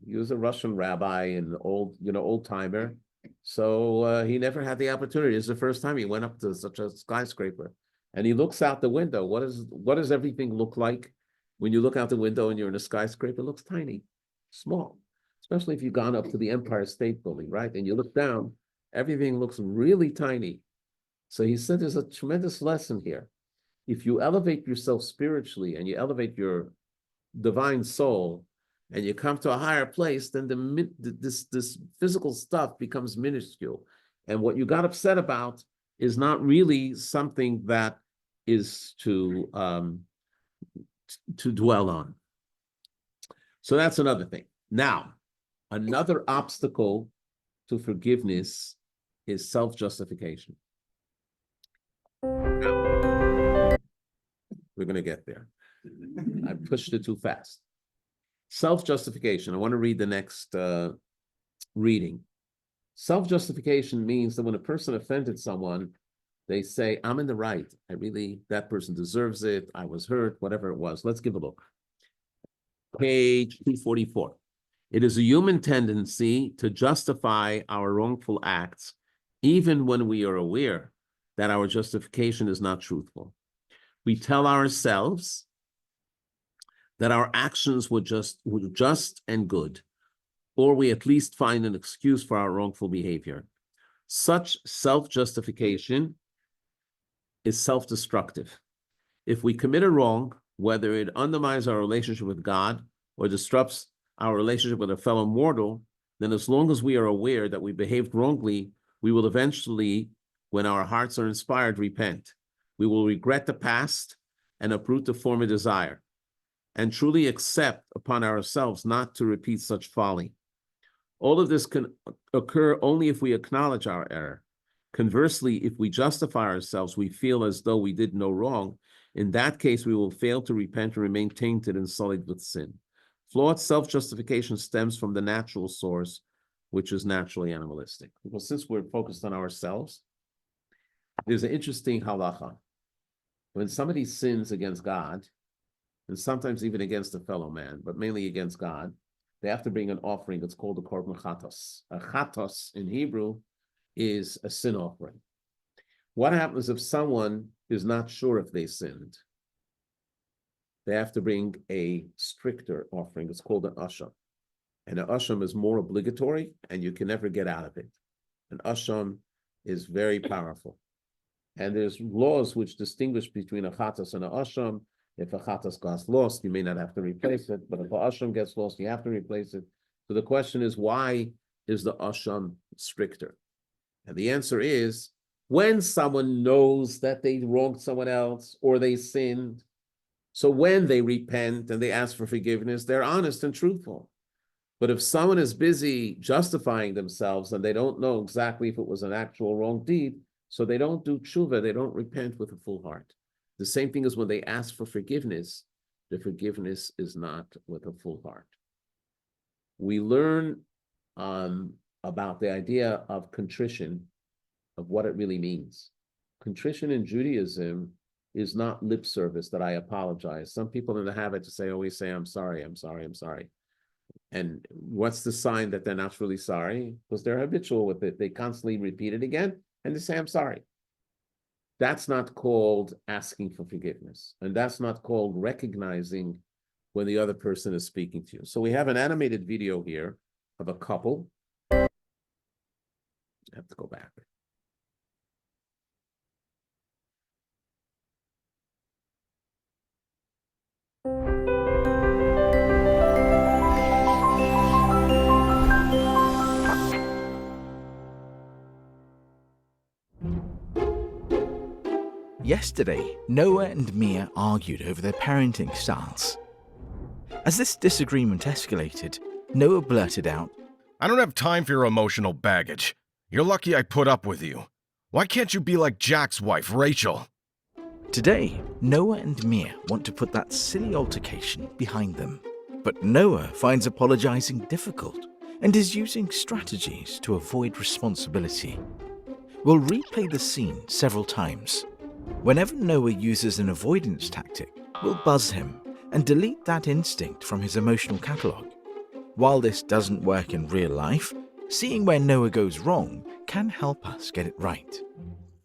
He was a Russian rabbi and old timer. So he never had the opportunity. It's the first time he went up to such a skyscraper. And he looks out the window. What does everything look like? When you look out the window and you're in a skyscraper, it looks tiny, small, especially if you've gone up to the Empire State Building, right? And you look down, everything looks really tiny. So he said there's a tremendous lesson here. If you elevate yourself spiritually and you elevate your divine soul and you come to a higher place, then this physical stuff becomes minuscule. And what you got upset about is not really something that is to dwell on. So that's another thing. Now, another obstacle to forgiveness is self-justification. We're going to get there. I pushed it too fast. Self-justification. I want to read the next reading. Self-justification means that when a person offended someone, they say, I'm in the right. That person deserves it. I was hurt, whatever it was. Let's give a look. Page 244. It is a human tendency to justify our wrongful acts, even when we are aware that our justification is not truthful. We tell ourselves that our actions were just and good, or we at least find an excuse for our wrongful behavior. Such self-justification is self-destructive. If we commit a wrong, whether it undermines our relationship with God or disrupts our relationship with a fellow mortal, then as long as we are aware that we behaved wrongly, we will eventually, when our hearts are inspired, repent. We will regret the past and uproot the former desire, and truly accept upon ourselves not to repeat such folly. All of this can occur only if we acknowledge our error. Conversely, if we justify ourselves, we feel as though we did no wrong. In that case, we will fail to repent and remain tainted and sullied with sin. Flawed self-justification stems from the natural source, which is naturally animalistic. Well, since we're focused on ourselves, there's an interesting halacha. When somebody sins against God, and sometimes even against a fellow man, but mainly against God, they have to bring an offering. It's called a korban chatos. A chatos in Hebrew is a sin offering. What happens if someone is not sure if they sinned? They have to bring a stricter offering. It's called an asham. And an asham is more obligatory, and you can never get out of it. An asham is very powerful. And there's laws which distinguish between a chatas and an asham. If a chatas gets lost, you may not have to replace it, but if an asham gets lost, you have to replace it. So the question is, why is the asham stricter? And the answer is, when someone knows that they wronged someone else or they sinned, so when they repent and they ask for forgiveness, they're honest and truthful. But if someone is busy justifying themselves and they don't know exactly if it was an actual wrong deed, so they don't do tshuva, they don't repent with a full heart. The same thing as when they ask for forgiveness, the forgiveness is not with a full heart. We learn about the idea of contrition, of what it really means. Contrition in Judaism is not lip service that I apologize. Some people in the habit to always say, I'm sorry, I'm sorry, I'm sorry. And what's the sign that they're not really sorry? Because they're habitual with it. They constantly repeat it again and they say, I'm sorry. That's not called asking for forgiveness. And that's not called recognizing when the other person is speaking to you. So we have an animated video here of a couple. I have to go back. Yesterday, Noah and Mia argued over their parenting styles. As this disagreement escalated, Noah blurted out, I don't have time for your emotional baggage. You're lucky I put up with you. Why can't you be like Jack's wife, Rachel? Today, Noah and Mia want to put that silly altercation behind them. But Noah finds apologizing difficult and is using strategies to avoid responsibility. We'll replay the scene several times. Whenever Noah uses an avoidance tactic, we'll buzz him and delete that instinct from his emotional catalog. While this doesn't work in real life, seeing where Noah goes wrong can help us get it right.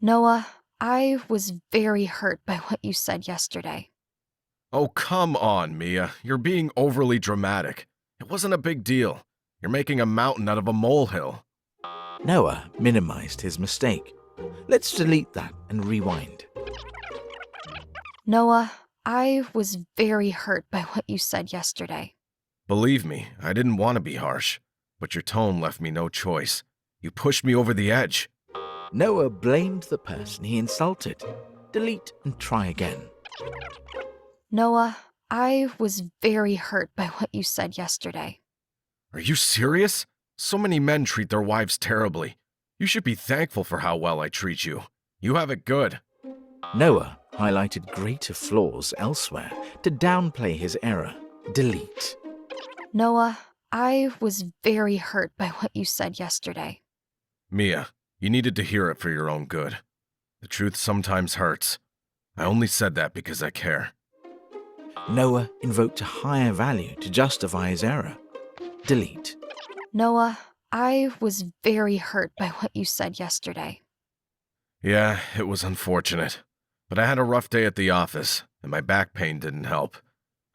Noah, I was very hurt by what you said yesterday. Oh, come on, Mia. You're being overly dramatic. It wasn't a big deal. You're making a mountain out of a molehill. Noah minimized his mistake. Let's delete that and rewind. Noah, I was very hurt by what you said yesterday. Believe me, I didn't want to be harsh, but your tone left me no choice. You pushed me over the edge. Noah blamed the person he insulted. Delete and try again. Noah, I was very hurt by what you said yesterday. Are you serious? So many men treat their wives terribly. You should be thankful for how well I treat you. You have it good. Noah highlighted greater flaws elsewhere to downplay his error. Delete. Noah, I was very hurt by what you said yesterday. Mia, you needed to hear it for your own good. The truth sometimes hurts. I only said that because I care. Noah invoked a higher value to justify his error. Delete. Noah, I was very hurt by what you said yesterday. Yeah, it was unfortunate. But I had a rough day at the office, and my back pain didn't help.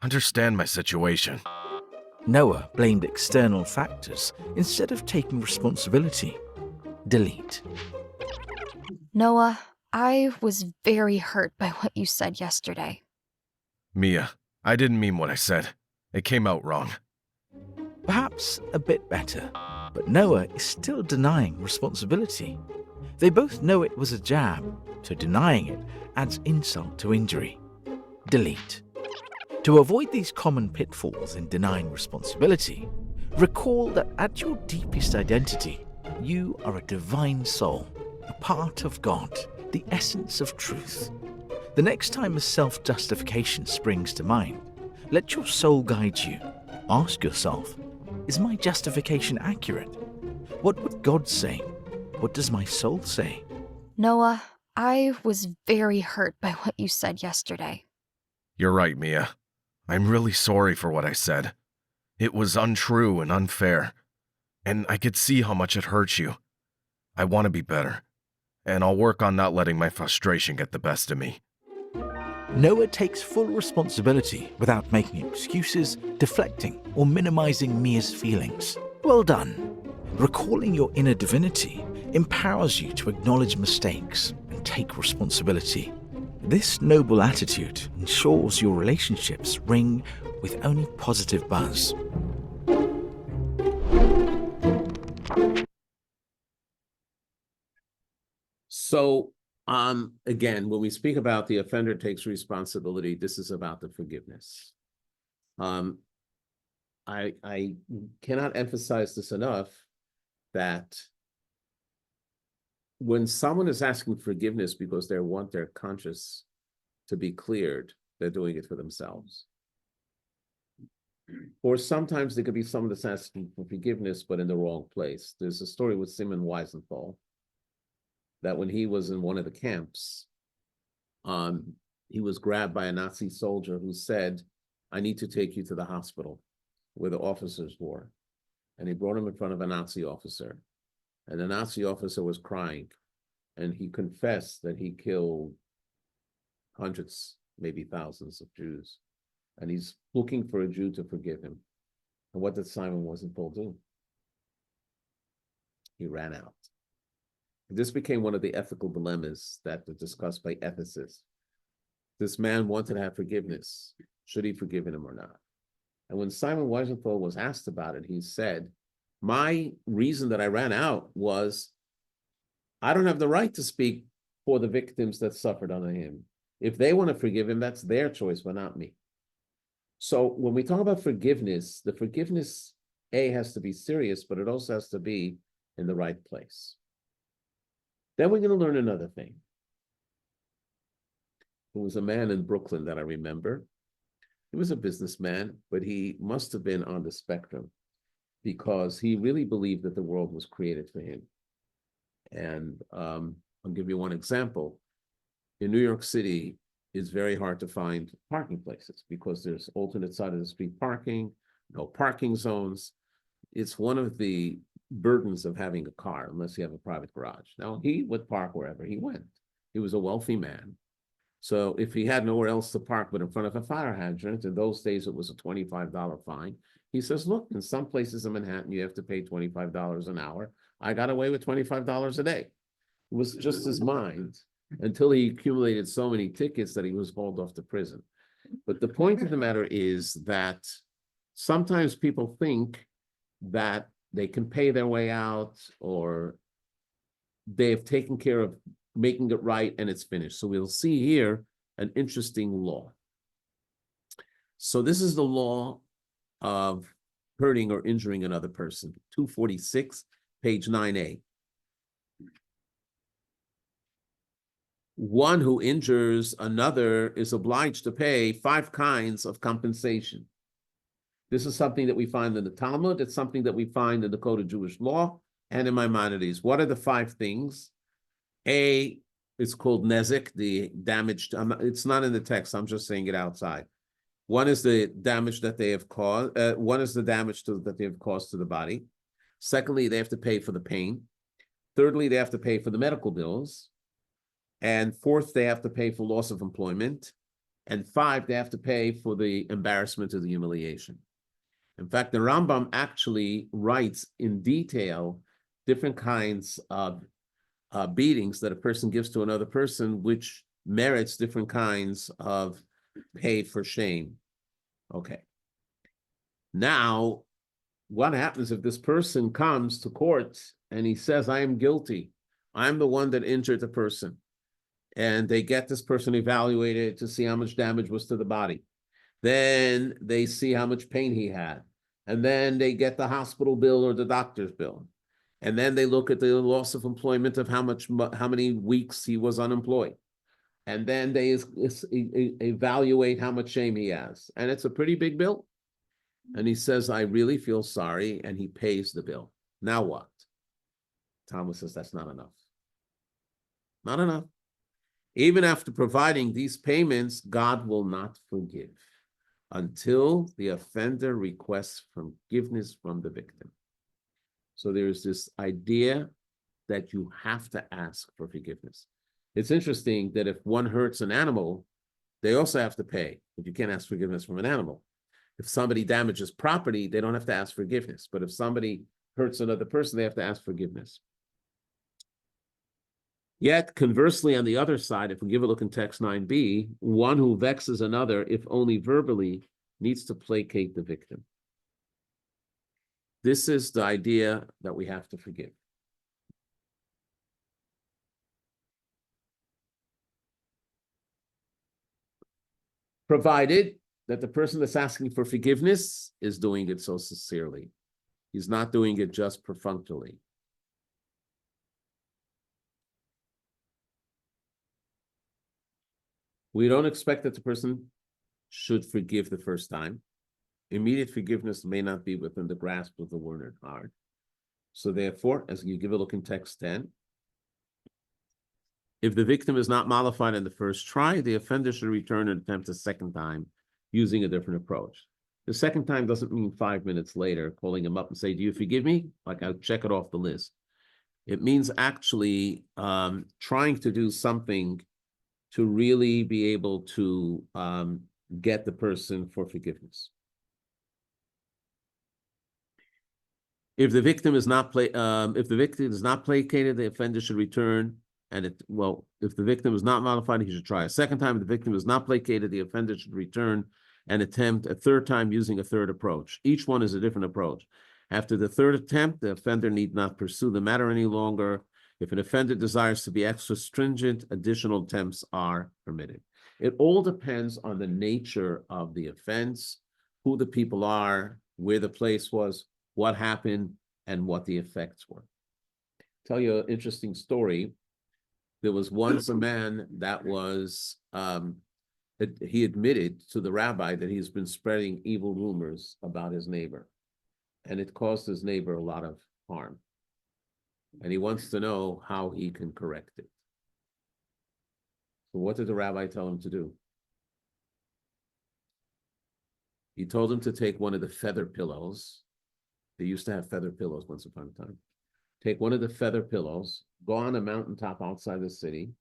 Understand my situation. Noah blamed external factors instead of taking responsibility. Delete. Noah, I was very hurt by what you said yesterday. Mia, I didn't mean what I said. It came out wrong. Perhaps a bit better, but Noah is still denying responsibility. They both know it was a jab, so denying it adds insult to injury. Delete. To avoid these common pitfalls in denying responsibility, recall that at your deepest identity, you are a divine soul, a part of God, the essence of truth. The next time a self-justification springs to mind, let your soul guide you. Ask yourself, is my justification accurate? What would God say? What does my soul say? Noah, I was very hurt by what you said yesterday. You're right, Mia. I'm really sorry for what I said. It was untrue and unfair, and I could see how much it hurt you. I want to be better, and I'll work on not letting my frustration get the best of me. Noah takes full responsibility without making excuses, deflecting, or minimizing Mia's feelings. Well done. Recalling your inner divinity empowers you to acknowledge mistakes and take responsibility. This noble attitude ensures your relationships ring with only positive buzz. So, again, when we speak about the offender takes responsibility, this is about the forgiveness. I cannot emphasize this enough, that when someone is asking forgiveness because they want their conscience to be cleared, they're doing it for themselves. Or sometimes there could be someone that's asking for forgiveness, but in the wrong place. There's a story with Simon Wiesenthal, that when he was in one of the camps, he was grabbed by a Nazi soldier who said, "I need to take you to the hospital," where the officers were. And he brought him in front of a Nazi officer. And the Nazi officer was crying. And he confessed that he killed hundreds, maybe thousands of Jews. And he's looking for a Jew to forgive him. And what did Simon Wiesenthal do? He ran out. This became one of the ethical dilemmas that were discussed by ethicists. This man wanted to have forgiveness. Should he forgive him or not? And when Simon Wiesenthal was asked about it, he said, "My reason that I ran out was, I don't have the right to speak for the victims that suffered under him. If they want to forgive him, that's their choice, but not me." So when we talk about forgiveness, the forgiveness, has to be serious, but it also has to be in the right place. Then we're going to learn another thing. There was a man in Brooklyn that I remember. He was a businessman, but he must have been on the spectrum, because he really believed that the world was created for him. And I'll give you one example. In New York City, it's very hard to find parking places because there's alternate side of the street parking, no parking zones. It's one of the burdens of having a car, unless you have a private garage. Now, he would park wherever he went. He was a wealthy man. So if he had nowhere else to park but in front of a fire hydrant, in those days it was a $25 fine. He says, "Look, in some places in Manhattan, you have to pay $25 an hour. I got away with $25 a day." It was just his mind, until he accumulated so many tickets that he was hauled off to prison. But the point of the matter is that sometimes people think that they can pay their way out, or they have taken care of making it right and it's finished. So we'll see here an interesting law. So this is the law of hurting or injuring another person. 246, page 9a. One who injures another is obliged to pay 5 kinds of compensation. This is something that we find in the Talmud. It's something that we find in the Code of Jewish Law and in Maimonides. What are the 5 things? A, it's called nezek, the damage. It's not in the text. I'm just saying it outside. One is the damage that they have caused. One is the damage that they have caused to the body. Secondly, they have to pay for the pain. Thirdly, they have to pay for the medical bills. And fourth, they have to pay for loss of employment. And 5, they have to pay for the embarrassment or the humiliation. In fact, the Rambam actually writes in detail different kinds of beatings that a person gives to another person, which merits different kinds of pay for shame. Okay. Now, what happens if this person comes to court and he says, "I am guilty. I'm the one that injured the person." And they get this person evaluated to see how much damage was to the body. Then they see how much pain he had. And then they get the hospital bill or the doctor's bill. And then they look at the loss of employment of how many weeks he was unemployed. And then they evaluate how much shame he has. And it's a pretty big bill. And he says, "I really feel sorry." And he pays the bill. Now what? Talmud says that's not enough. Not enough. Even after providing these payments, God will not forgive until the offender requests forgiveness from the victim. So there's this idea that you have to ask for forgiveness. It's interesting that if one hurts an animal, they also have to pay, but you can't ask forgiveness from an animal. If somebody damages property, they don't have to ask forgiveness. But if somebody hurts another person, they have to ask forgiveness. Yet, conversely, on the other side, if we give a look in text 9b, one who vexes another, if only verbally, needs to placate the victim. This is the idea that we have to forgive. Provided that the person that's asking for forgiveness is doing it so sincerely. He's not doing it just perfunctorily. We don't expect that the person should forgive the first time. Immediate forgiveness may not be within the grasp of the learned heart. So therefore, as you give a look in text 10, if the victim is not mollified in the first try, the offender should return and attempt a second time using a different approach. The second time doesn't mean 5 minutes later, calling him up and say, do you forgive me? Like I'll check it off the list. It means actually trying to do something to really be able to get the person for forgiveness. If the victim is not placated, the offender should return. And if the victim is not modified, he should try a second time. If the victim is not placated, the offender should return and attempt a third time using a third approach. Each one is a different approach. After the third attempt, the offender need not pursue the matter any longer. If an offender desires to be extra stringent, additional attempts are permitted. It all depends on the nature of the offense, who the people are, where the place was, what happened, and what the effects were. Tell you an interesting story. There was once a man that was, he admitted to the rabbi that he's been spreading evil rumors about his neighbor, and it caused his neighbor a lot of harm. And he wants to know how he can correct it. So what did the rabbi tell him to do? He told him to take one of the feather pillows. They used to have feather pillows once upon a time. Take one of the feather pillows, go on a mountaintop outside the city,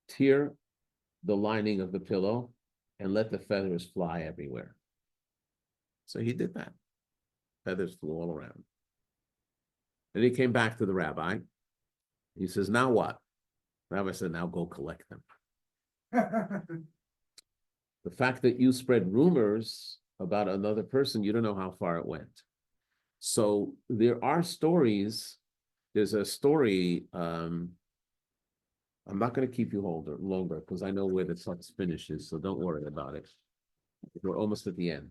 tear the lining of the pillow, and let the feathers fly everywhere. So he did that. Feathers flew all around. Then he came back to the rabbi. He says, now what? The rabbi said, now go collect them. The fact that you spread rumors about another person, you don't know how far it went. So there are stories. There's a story. I'm not going to keep you longer because I know where the text finishes, so don't worry about it. We're almost at the end.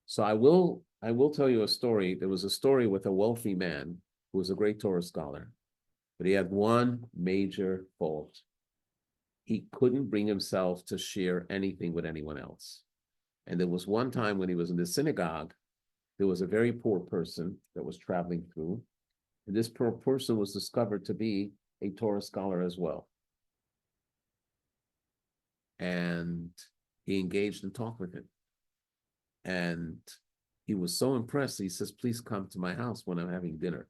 So I will tell you a story. There was a story with a wealthy man who was a great Torah scholar, but he had one major fault. He couldn't bring himself to share anything with anyone else. And there was one time when he was in the synagogue, there was a very poor person that was traveling through, and this poor person was discovered to be a Torah scholar as well. And he engaged and talked with him. And he was so impressed, he says, please come to my house when I'm having dinner.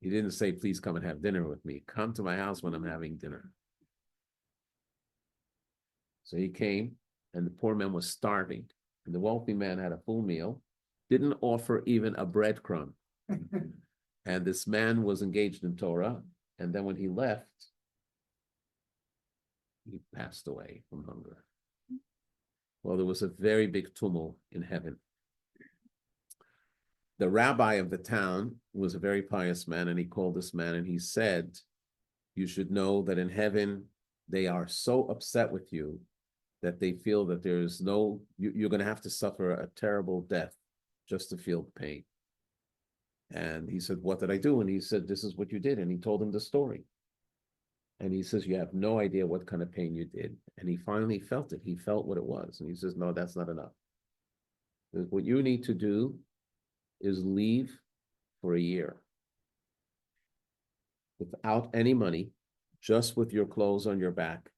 He didn't say, please come and have dinner with me. Come to my house when I'm having dinner. So he came, and the poor man was starving. And the wealthy man had a full meal, didn't offer even a breadcrumb. And this man was engaged in Torah. And then when he left, he passed away from hunger. Well, there was a very big tumult in heaven. The rabbi of the town was a very pious man, and he called this man and he said, you should know that in heaven, they are so upset with you that they feel that there's no, you're going to have to suffer a terrible death just to feel pain. And he said, what did I do? And he said, this is what you did. And he told him the story. And he says, you have no idea what kind of pain you did. And he finally felt it. He felt what it was. And he says, no, that's not enough. What you need to do is leave for a year without any money, just with your clothes on your back,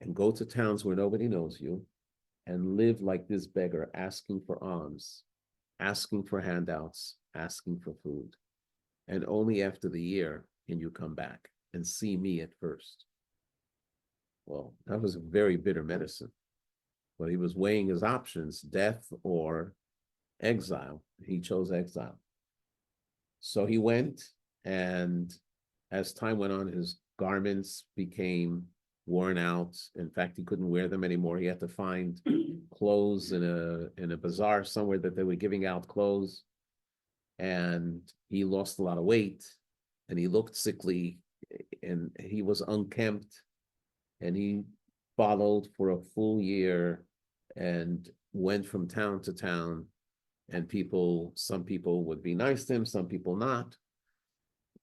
and go to towns where nobody knows you and live like this beggar, asking for alms, asking for handouts, asking for food. And only after the year can you come back and see me at first. Well, that was a very bitter medicine. But he was weighing his options, death or exile. He chose exile. So he went, and as time went on, his garments became worn out. In fact, he couldn't wear them anymore. He had to find clothes in a bazaar somewhere that they were giving out clothes. And he lost a lot of weight, and he looked sickly, and he was unkempt, and he followed for a full year and went from town to town, and some people would be nice to him, some people not.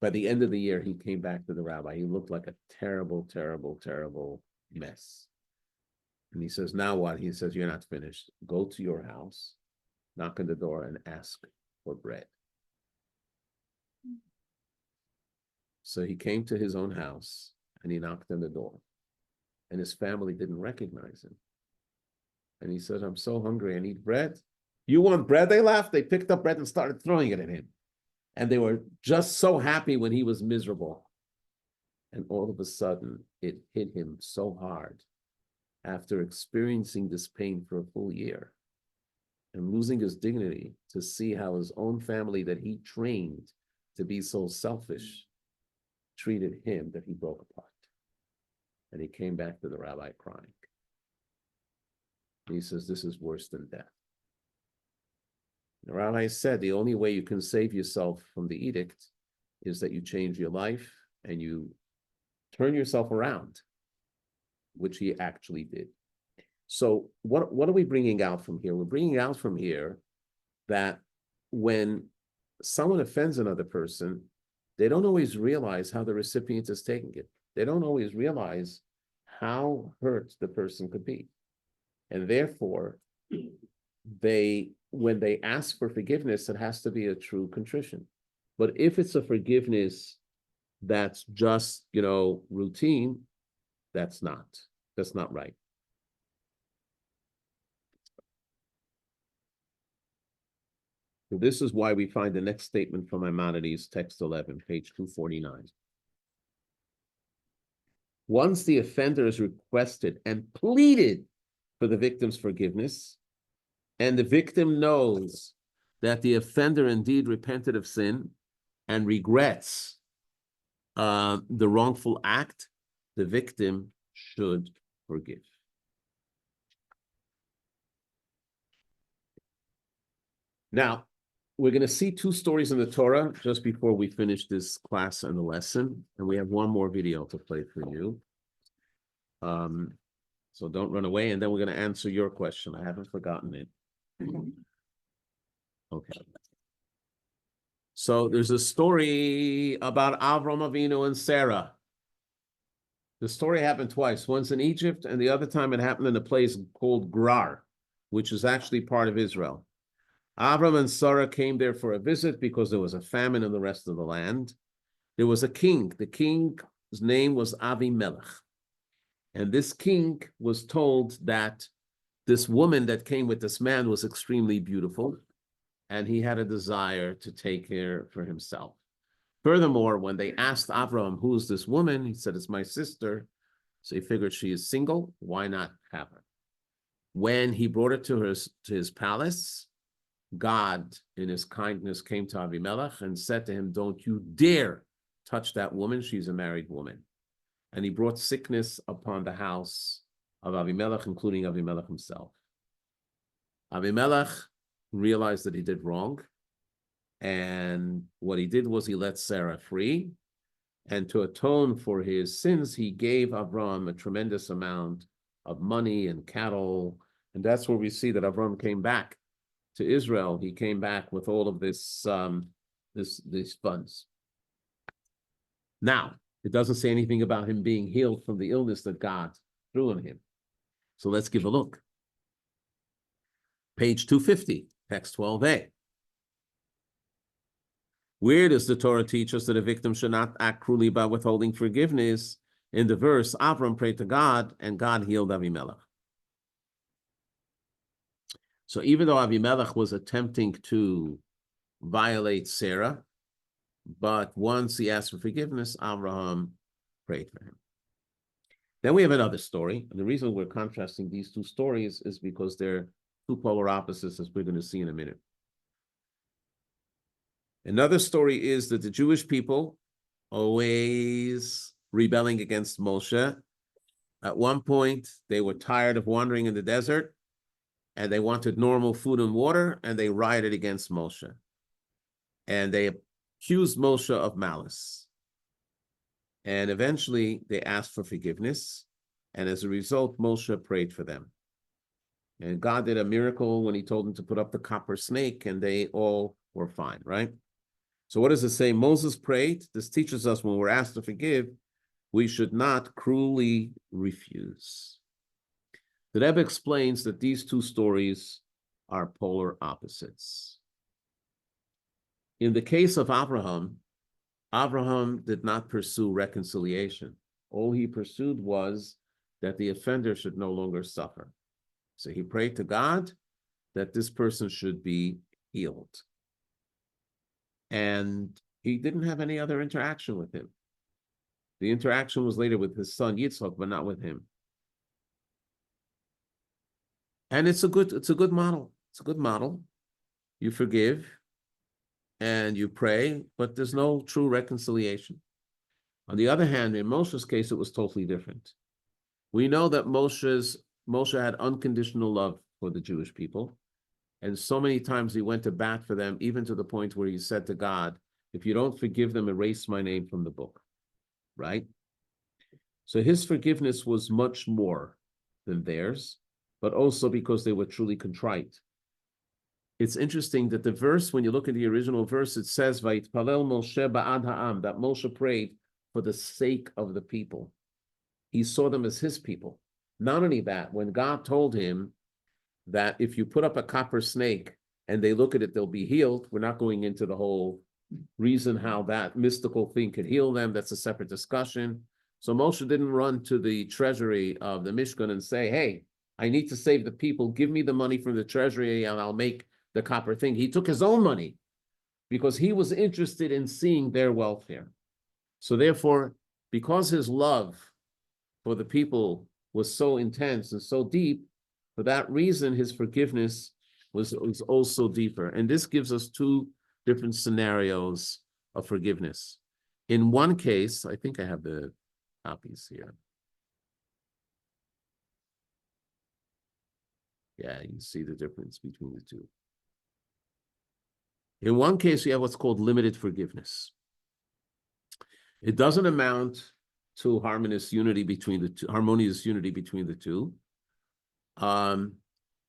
By the end of the year, he came back to the rabbi. He looked like a terrible, terrible, terrible mess. And he says, now what? He says, you're not finished. Go to your house, knock on the door, and ask for bread. So he came to his own house, and he knocked on the door. And his family didn't recognize him. And he said, I'm so hungry, I need bread. You want bread? They laughed. They picked up bread and started throwing it at him. And they were just so happy when he was miserable. And all of a sudden, it hit him so hard after experiencing this pain for a full year and losing his dignity, to see how his own family that he trained to be so selfish treated him, that he broke apart. And he came back to the rabbi crying. And he says, this is worse than death. The rabbi said the only way you can save yourself from the edict is that you change your life and you turn yourself around, which he actually did. So what are we bringing out from here? We're bringing out from here that when someone offends another person, they don't always realize how the recipient is taking it. They don't always realize how hurt the person could be. And therefore, when they ask for forgiveness, it has to be a true contrition. But if it's a forgiveness that's just, routine, that's not right. So this is why we find the next statement from Maimonides, text 11, page 249. Once the offender has requested and pleaded for the victim's forgiveness, and the victim knows that the offender indeed repented of sin and regrets the wrongful act, the victim should forgive. Now, we're going to see two stories in the Torah just before we finish this class and the lesson, and we have one more video to play for you. So don't run away, and then we're going to answer your question. I haven't forgotten it. Okay. So there's a story about Avram Avinu and Sarah. The story happened twice, once in Egypt, and the other time it happened in a place called Gerar, which is actually part of Israel. Avram and Sarah came there for a visit because there was a famine in the rest of the land. There was a king. The king's name was Avimelech. And this king was told that this woman that came with this man was extremely beautiful, and he had a desire to take her for himself. Furthermore, when they asked Avram, who is this woman? He said, it's my sister. So he figured she is single. Why not have her? When he brought her to his palace, God, in his kindness, came to Avimelech and said to him, don't you dare touch that woman. She's a married woman. And he brought sickness upon the house of Avimelech, including Avimelech himself. Avimelech realized that he did wrong. And what he did was he let Sarah free. And to atone for his sins, he gave Avram a tremendous amount of money and cattle. And that's where we see that Avram came back to Israel. He came back with all of this, these funds. Now, it doesn't say anything about him being healed from the illness that God threw on him. So let's give a look. Page 250, text 12a. Where does the Torah teach us that a victim should not act cruelly by withholding forgiveness? In the verse, Avram prayed to God, and God healed Avimelech. So even though Avimelech was attempting to violate Sarah, but once he asked for forgiveness, Abraham prayed for him. Then we have another story. And the reason we're contrasting these two stories is because they're two polar opposites, as we're going to see in a minute. Another story is that the Jewish people always rebelling against Moshe. At one point, they were tired of wandering in the desert, and they wanted normal food and water, and they rioted against Moshe. And they accused Moshe of malice. And eventually, they asked for forgiveness. And as a result, Moshe prayed for them. And God did a miracle when he told them to put up the copper snake, and they all were fine, right? So what does it say? Moses prayed. This teaches us when we're asked to forgive, we should not cruelly refuse. The Rebbe explains that these two stories are polar opposites. In the case of Abraham, Abraham did not pursue reconciliation. All he pursued was that the offender should no longer suffer. So he prayed to God that this person should be healed. And he didn't have any other interaction with him. The interaction was later with his son Yitzchak, but not with him. And it's a good model. It's a good model. You forgive and you pray, but there's no true reconciliation. On the other hand, in Moshe's case, it was totally different. We know that Moshe had unconditional love for the Jewish people. And so many times he went to bat for them, even to the point where he said to God, if you don't forgive them, erase my name from the book, right? So his forgiveness was much more than theirs, but also because they were truly contrite. It's interesting that the verse, when you look at the original verse, it says, Vayitpalel Moshe ba'ad ha'am, that Moshe prayed for the sake of the people. He saw them as his people. Not only that, when God told him that if you put up a copper snake and they look at it, they'll be healed. We're not going into the whole reason how that mystical thing could heal them. That's a separate discussion. So Moshe didn't run to the treasury of the Mishkan and say, hey, I need to save the people. Give me the money from the treasury and I'll make the copper thing. He took his own money because he was interested in seeing their welfare. So therefore, because his love for the people was so intense and so deep, for that reason, his forgiveness was also deeper. And this gives us two different scenarios of forgiveness. In one case, I think I have the copies here. Yeah, you see the difference between the two. In one case, we have what's called limited forgiveness. It doesn't amount to harmonious unity between the two.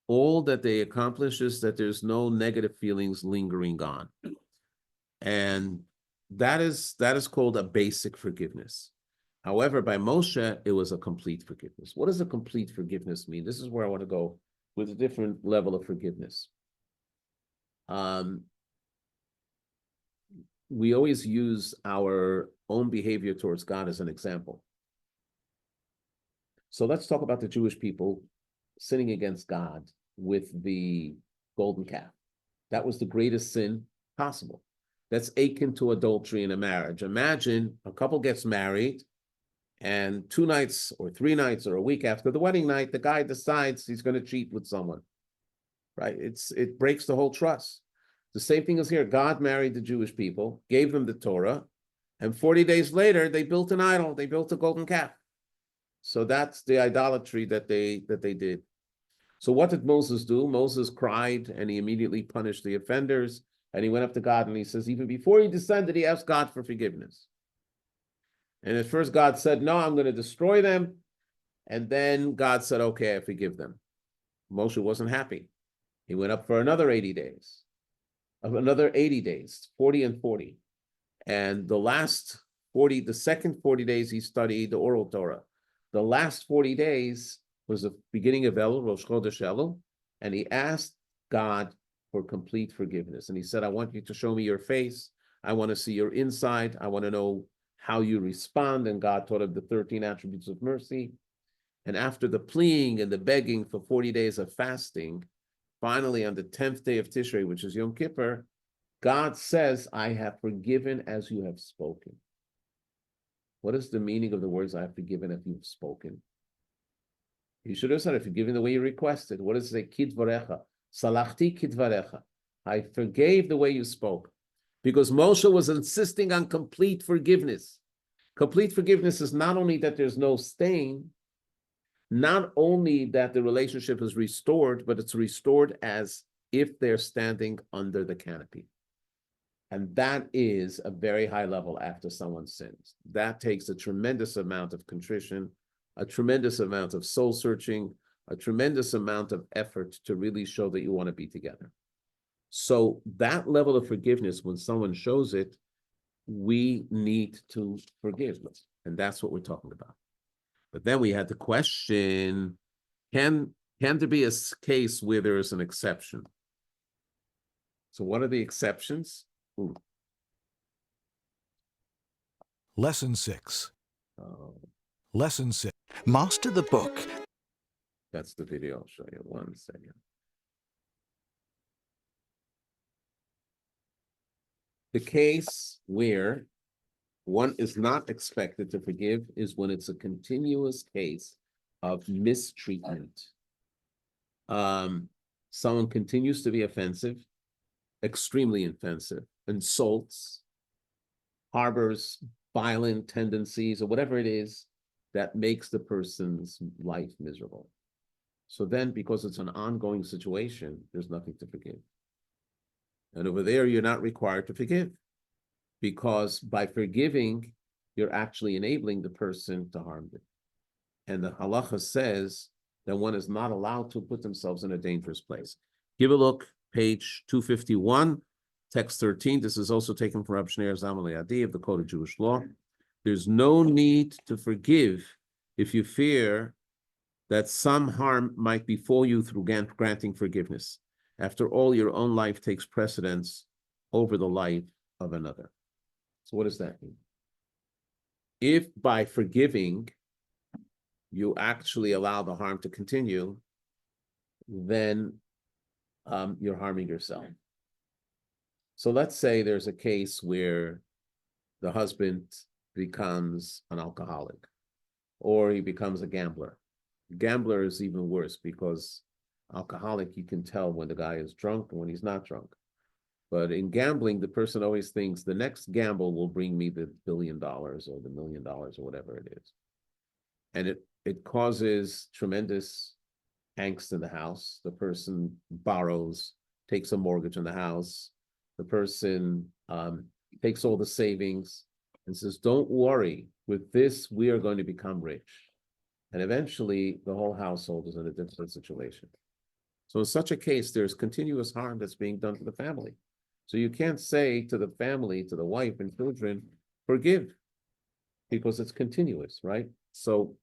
All that they accomplish is that there's no negative feelings lingering on. And that is called a basic forgiveness. However, by Moshe, it was a complete forgiveness. What does a complete forgiveness mean? This is where I want to go with a different level of forgiveness. We always use our own behavior towards God as an example. So let's talk about the Jewish people sinning against God with the golden calf. That was the greatest sin possible. That's akin to adultery in a marriage. Imagine a couple gets married, and 2 nights or 3 nights or a week after the wedding night, the guy decides he's going to cheat with someone, right? It breaks the whole trust. The same thing is here. God married the Jewish people, gave them the Torah, and 40 days later, they built an idol. They built a golden calf. So that's the idolatry that they did. So what did Moses do? Moses cried, and he immediately punished the offenders, and he went up to God, and he says, even before he descended, he asked God for forgiveness. And at first God said, no, I'm going to destroy them. And then God said, okay, I forgive them. Moshe wasn't happy. He went up for another 80 days. 40 and 40. And the second 40 days, he studied the oral Torah. The last 40 days was the beginning of Elul, Rosh Chodesh Elul, and he asked God for complete forgiveness. And he said, I want you to show me your face. I want to see your inside. I want to know how you respond. And God taught him the 13 attributes of mercy. And after the pleading and the begging for 40 days of fasting, finally on the 10th day of Tishrei, which is Yom Kippur, God says, I have forgiven as you have spoken. What is the meaning of the words, I have forgiven as you have spoken? You should have said, if you're giving the way you requested. What does it say? Kidvarecha. Salachti kidvarecha. I forgave the way you spoke. Because Moshe was insisting on complete forgiveness. Complete forgiveness is not only that there's no stain, not only that the relationship is restored, but it's restored as if they're standing under the canopy. And that is a very high level after someone sins. That takes a tremendous amount of contrition, a tremendous amount of soul searching, a tremendous amount of effort to really show that you want to be together. So that level of forgiveness, when someone shows it, we need to forgive them. And that's what we're talking about. But then we had the question, can there be a case where there is an exception? So what are the exceptions? Lesson 6. Oh, Lesson 6. Master the book. that's the video. I'll show you 1 second. The case where one is not expected to forgive is when it's a continuous case of mistreatment. Someone continues to be offensive, extremely offensive, insults, harbors violent tendencies, or whatever it is that makes the person's life miserable. So then, because it's an ongoing situation, there's nothing to forgive. And over there, you're not required to forgive, because by forgiving, you're actually enabling the person to harm them. And the halacha says that one is not allowed to put themselves in a dangerous place. Give a look, page 251, text 13. This is also taken from Rab Shneur Zalman Adi of the Code of Jewish Law. There's no need to forgive if you fear that some harm might befall you through granting forgiveness. After all, your own life takes precedence over the life of another. So what does that mean? If by forgiving, you actually allow the harm to continue, then you're harming yourself. So let's say there's a case where the husband becomes an alcoholic, or he becomes a gambler. Gambler is even worse, because alcoholic, you can tell when the guy is drunk and when he's not drunk. But in gambling, the person always thinks the next gamble will bring me the $1 billion or the $1 million or whatever it is. And it causes tremendous angst in the house. The person borrows, takes a mortgage on the house. The person takes all the savings and says, don't worry, with this, we are going to become rich. And eventually, the whole household is in a difficult situation. So in such a case, there's continuous harm that's being done to the family. So you can't say to the family, to the wife and children, forgive, because it's continuous, right? So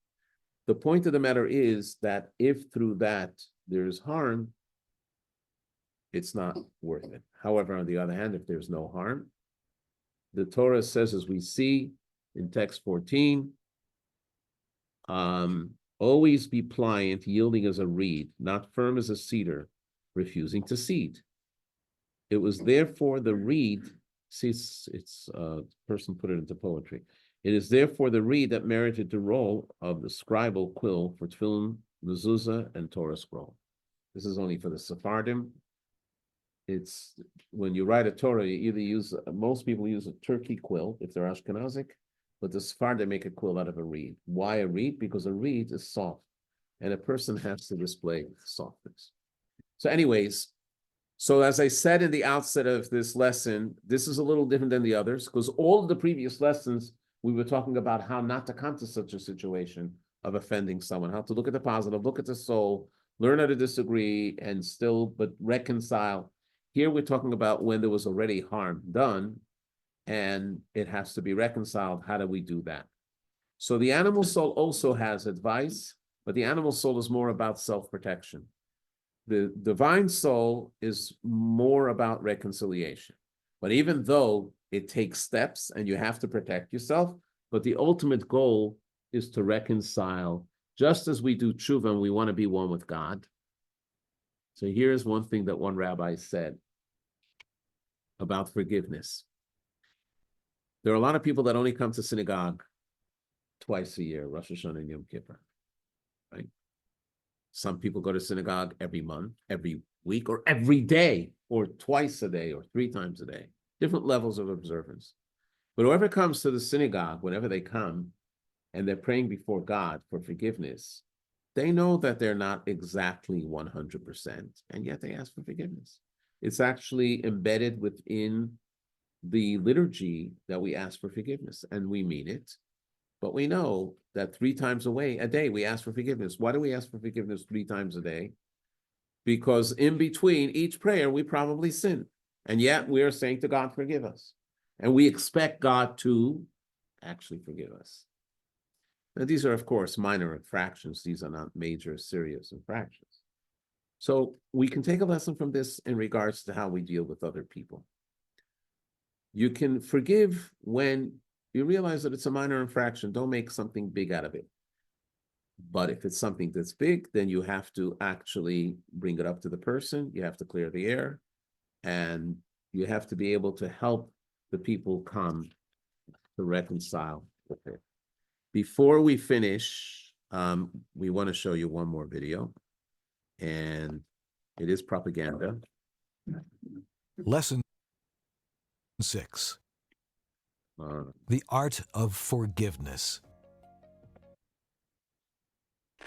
the point of the matter is that if through that there's harm, it's not worth it. However, on the other hand, if there's no harm, the Torah says, as we see in text 14, always be pliant, yielding as a reed, not firm as a cedar, refusing to cede. It was therefore the reed, see, it's person put it into poetry. It is therefore the reed that merited the role of the scribal quill for tefillin, mezuzah, and Torah scroll. This is only for the Sephardim. It's when you write a Torah, you either use, most people use a turkey quill if they're Ashkenazic, but the Sephardim make a quill out of a reed. Why a reed? Because a reed is soft, and a person has to display softness. So anyways, so as I said in the outset of this lesson, this is a little different than the others, because all of the previous lessons, we were talking about how not to come to such a situation of offending someone, how to look at the positive, look at the soul, learn how to disagree, and still, but reconcile. Here we're talking about when there was already harm done, and it has to be reconciled. How do we do that? So the animal soul also has advice, but the animal soul is more about self-protection. The divine soul is more about reconciliation. But even though it takes steps and you have to protect yourself, but the ultimate goal is to reconcile, just as we do tshuva and we want to be one with God. So here's one thing that one rabbi said about forgiveness. There are a lot of people that only come to synagogue twice a year, Rosh Hashanah and Yom Kippur, right? Some people go to synagogue every month, every week, or every day, or twice a day, or 3 times a day. Different levels of observance. But whoever comes to the synagogue, whenever they come, and they're praying before God for forgiveness, they know that they're not exactly 100%, and yet they ask for forgiveness. It's actually embedded within the liturgy that we ask for forgiveness, and we mean it. But we know that 3 times a day we ask for forgiveness. Why do we ask for forgiveness 3 times a day? Because in between each prayer, we probably sin. And yet we are saying to God, forgive us. And we expect God to actually forgive us. Now, these are, of course, minor infractions. These are not major, serious infractions. So we can take a lesson from this in regards to how we deal with other people. You can forgive when you realize that it's a minor infraction. Don't make something big out of it. But if it's something that's big, then you have to actually bring it up to the person. You have to clear the air. And you have to be able to help the people come to reconcile with it. Before we finish, we want to show you one more video. And it is propaganda. Lesson 6. The art of forgiveness.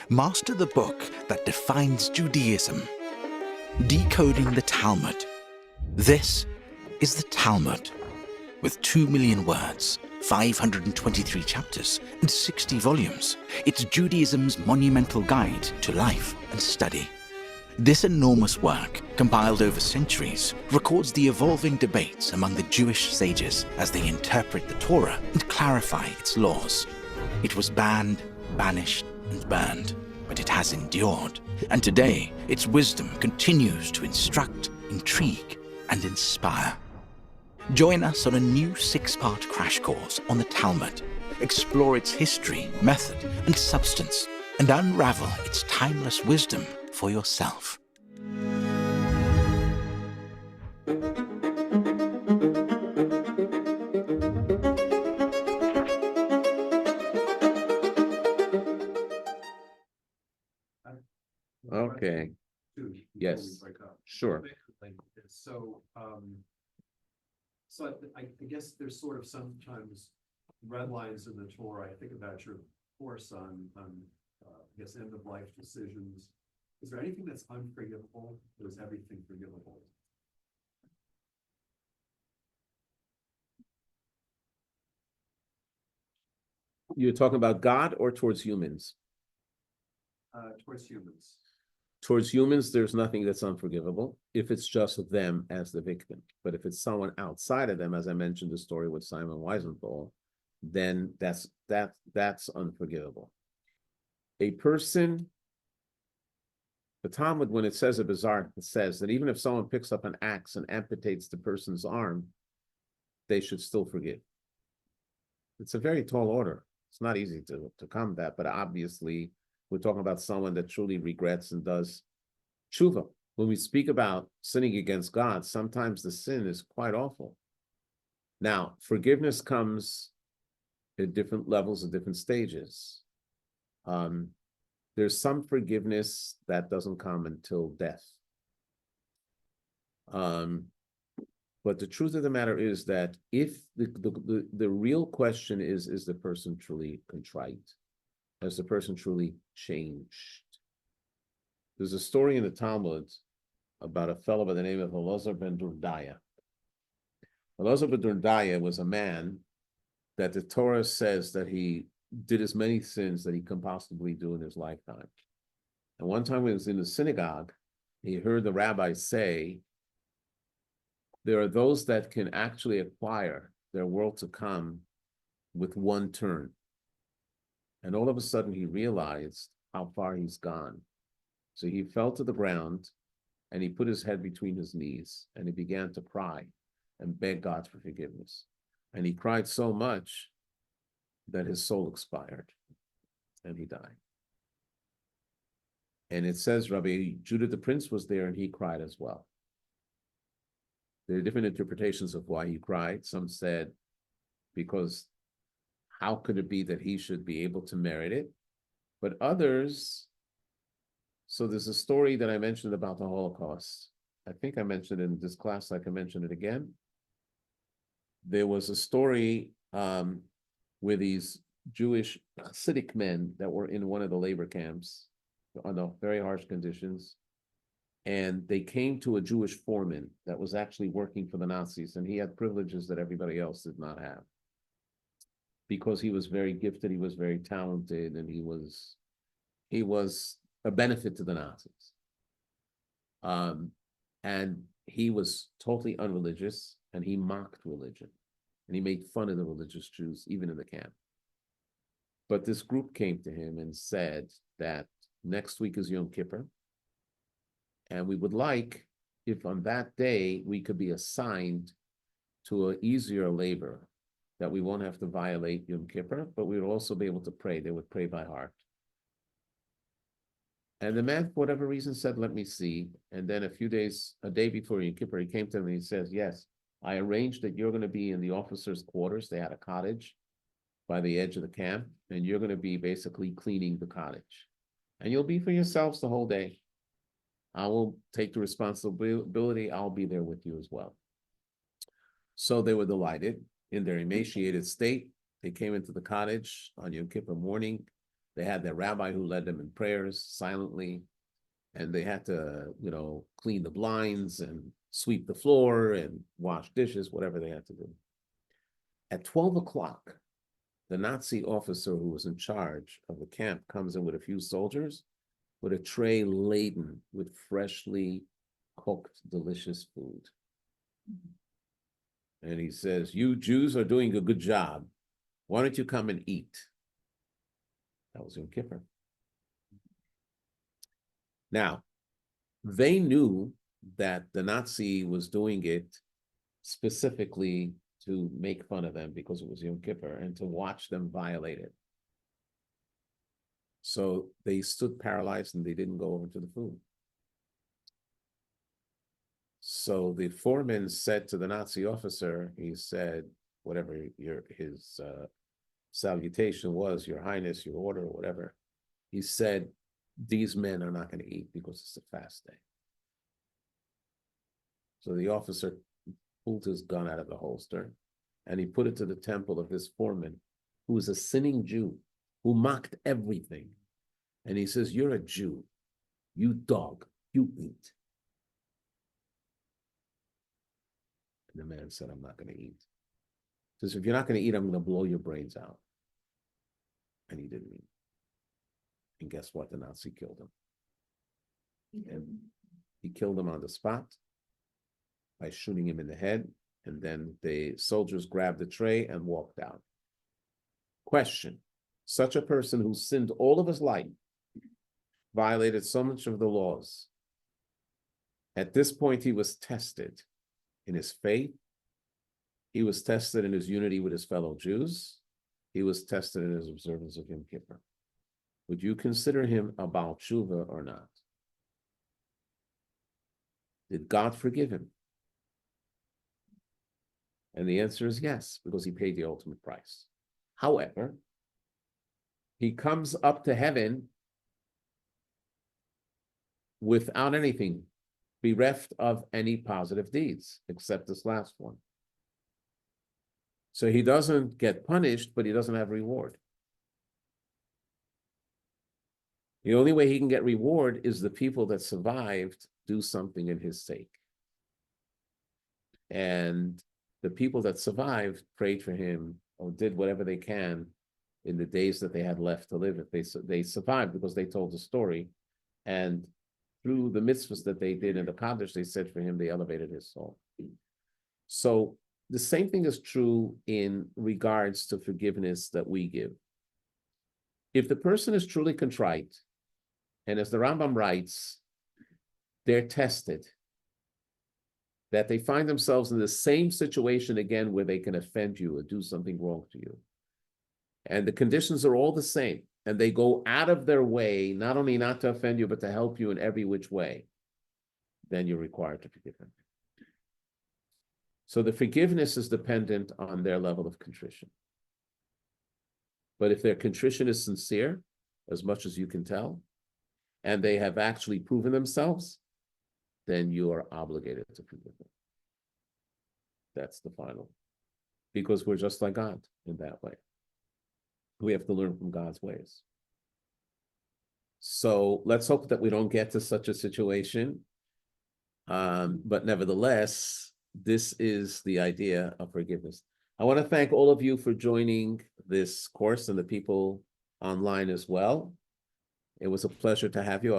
Master the book that defines Judaism. Decoding the Talmud. This is the Talmud. With 2 million words, 523 chapters, and 60 volumes, it's Judaism's monumental guide to life and study. This enormous work, compiled over centuries, records the evolving debates among the Jewish sages as they interpret the Torah and clarify its laws. It was banned, banished, and burned, but it has endured, and today its wisdom continues to instruct, intrigue, and inspire. Join us on a new 6-part crash course on the Talmud. Explore its history, method, and substance, and unravel its timeless wisdom for yourself. Okay. Yes, sure. So, I guess there's sort of sometimes red lines in the Torah. I think about your course on I guess, end of life decisions. Is there anything that's unforgivable, or is everything forgivable? You're talking about God or towards humans? Towards humans. Towards humans, there's nothing that's unforgivable if it's just them as the victim. But if it's someone outside of them, as I mentioned the story with Simon Wiesenthal, then that's unforgivable. A person, the Talmud, when it says a bizarre, it says that even if someone picks up an axe and amputates the person's arm, they should still forgive. It's a very tall order. It's not easy to come that, but obviously we're talking about someone that truly regrets and does tshuva. When we speak about sinning against God, sometimes the sin is quite awful. Now, forgiveness comes at different levels and different stages. There's some forgiveness that doesn't come until death. But the truth of the matter is that if the real question is the person truly contrite? Has the person truly changed? There's a story in the Talmud about a fellow by the name of Elazar ben Durdaya. Elazar ben Durdaya was a man that the Torah says that he did as many sins that he can possibly do in his lifetime. And one time when he was in the synagogue, he heard the rabbi say, there are those that can actually acquire their world to come with one turn. And all of a sudden he realized how far he's gone. So he fell to the ground and he put his head between his knees and he began to cry and beg God for forgiveness. And he cried so much that his soul expired and he died. And it says Rabbi Judah the Prince was there and he cried as well. There are different interpretations of why he cried. Some said because how could it be that he should be able to merit it? But others, so there's a story that I mentioned about the Holocaust. I think I mentioned it in this class, I can mention it again. There was a story where these Jewish Hasidic men that were in one of the labor camps under very harsh conditions, and they came to a Jewish foreman that was actually working for the Nazis, and he had privileges that everybody else did not have. Because he was very gifted, he was very talented, and he was a benefit to the Nazis. And he was totally unreligious, and he mocked religion, and he made fun of the religious Jews, even in the camp. But this group came to him and said that next week is Yom Kippur, and we would like, if on that day we could be assigned to an easier labor, that we won't have to violate Yom Kippur, but we would also be able to pray. They would pray by heart. And the man, for whatever reason, said, let me see. And then a day before Yom Kippur, he came to him and he says, yes, I arranged that you're going to be in the officers' quarters. They had a cottage by the edge of the camp, and you're going to be basically cleaning the cottage. And you'll be for yourselves the whole day. I will take the responsibility. I'll be there with you as well. So they were delighted. In their emaciated state, they came into the cottage on Yom Kippur morning. They had their rabbi who led them in prayers silently, and they had to, clean the blinds and sweep the floor and wash dishes, whatever they had to do. At 12 o'clock, the Nazi officer who was in charge of the camp comes in with a few soldiers with a tray laden with freshly cooked, delicious food. And he says, you Jews are doing a good job. Why don't you come and eat? That was Yom Kippur. Now, they knew that the Nazi was doing it specifically to make fun of them because it was Yom Kippur and to watch them violate it. So they stood paralyzed and they didn't go over to the food. So the foreman said to the Nazi officer, he said, whatever his salutation was, your highness, your order, or whatever, he said, these men are not going to eat because it's a fast day. So the officer pulled his gun out of the holster and he put it to the temple of this foreman, who was a sinning Jew, who mocked everything. And he says, you're a Jew, you dog, you eat. And the man said, I'm not going to eat. He says, if you're not going to eat, I'm going to blow your brains out. And he didn't eat. And guess what? The Nazi killed him. And he killed him on the spot by shooting him in the head. And then the soldiers grabbed the tray and walked out. Question: such a person who sinned all of his life, violated so much of the laws, at this point he was tested in his faith. He was tested in his unity with his fellow Jews. He was tested in his observance of Yom Kippur. Would you consider him a Baal Tshuva or not? Did God forgive him? And the answer is yes, because he paid the ultimate price. However, he comes up to heaven without anything, bereft of any positive deeds, except this last one. So he doesn't get punished, but he doesn't have reward. The only way he can get reward is the people that survived do something in his sake. And the people that survived prayed for him or did whatever they can in the days that they had left to live. If they survived because they told the story, and through the mitzvahs that they did in the Kaddish, they said for him, they elevated his soul. So the same thing is true in regards to forgiveness that we give. If the person is truly contrite, and as the Rambam writes, they're tested, that they find themselves in the same situation again where they can offend you or do something wrong to you. And the conditions are all the same. And they go out of their way, not only not to offend you, but to help you in every which way. Then you're required to forgive them. So the forgiveness is dependent on their level of contrition. But if their contrition is sincere, as much as you can tell, and they have actually proven themselves, then you are obligated to forgive them. That's the final. Because we're just like God in that way. We have to learn from God's ways. So let's hope that we don't get to such a situation. But nevertheless, this is the idea of forgiveness. I want to thank all of you for joining this course and the people online as well. It was a pleasure to have you.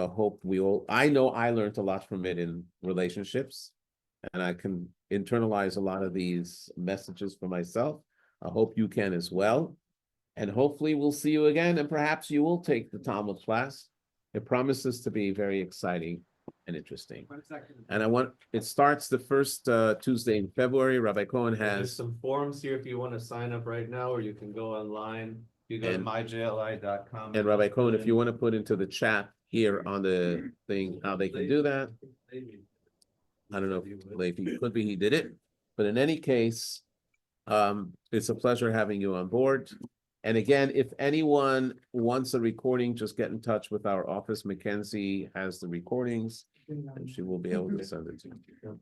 I know I learned a lot from it in relationships, and I can internalize a lot of these messages for myself. I hope you can as well. And hopefully we'll see you again, and perhaps you will take the Talmud class. It promises to be very exciting and interesting. And it starts the first Tuesday in February. Rabbi Cohen There's has, some forms here if you want to sign up right now, or you can go online. You go to And- myjli.com. and Rabbi Cohen, if you want to put into the chat here on the thing how they can do that. I don't know if he could be, he did it. But in any case, it's a pleasure having you on board. And again, if anyone wants a recording, just get in touch with our office. Mackenzie has the recordings, and she will be able to send it to you.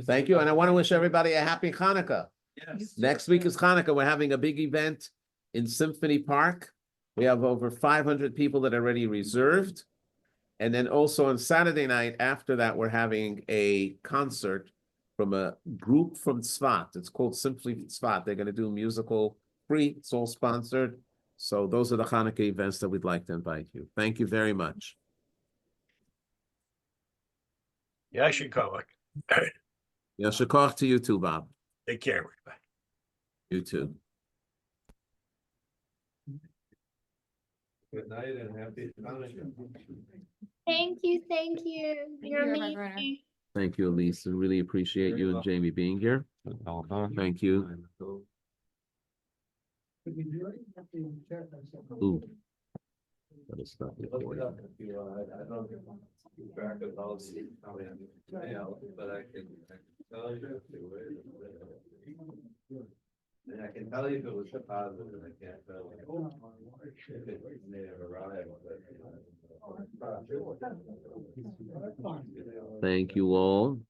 Thank you, and I want to wish everybody a happy Hanukkah. Yes. Next week is Hanukkah. We're having a big event in Symphony Park. We have over 500 people that are already reserved. And then also on Saturday night, after that, we're having a concert from a group from Tzfat. It's called Simply Tzfat. They're going to do musical free. It's all sponsored. So those are the Hanukkah events that we'd like to invite you. Thank you very much. Yeah, I should call it. Yashikach to you too, Bob. Take care, everybody. You too. Good night and happy Hanukkah. Thank you, thank you. You're you, Rabbi Werner. amazing. Thank you, Elise. I really appreciate you and Jamie being here. Thank you. Ooh. That is not Look it recording. up if you want. I don't keep track of all the probably on the email, but I can tell you if it was. And I can tell you if it was positive, and I can't tell you if it may have arrived. Thank you all.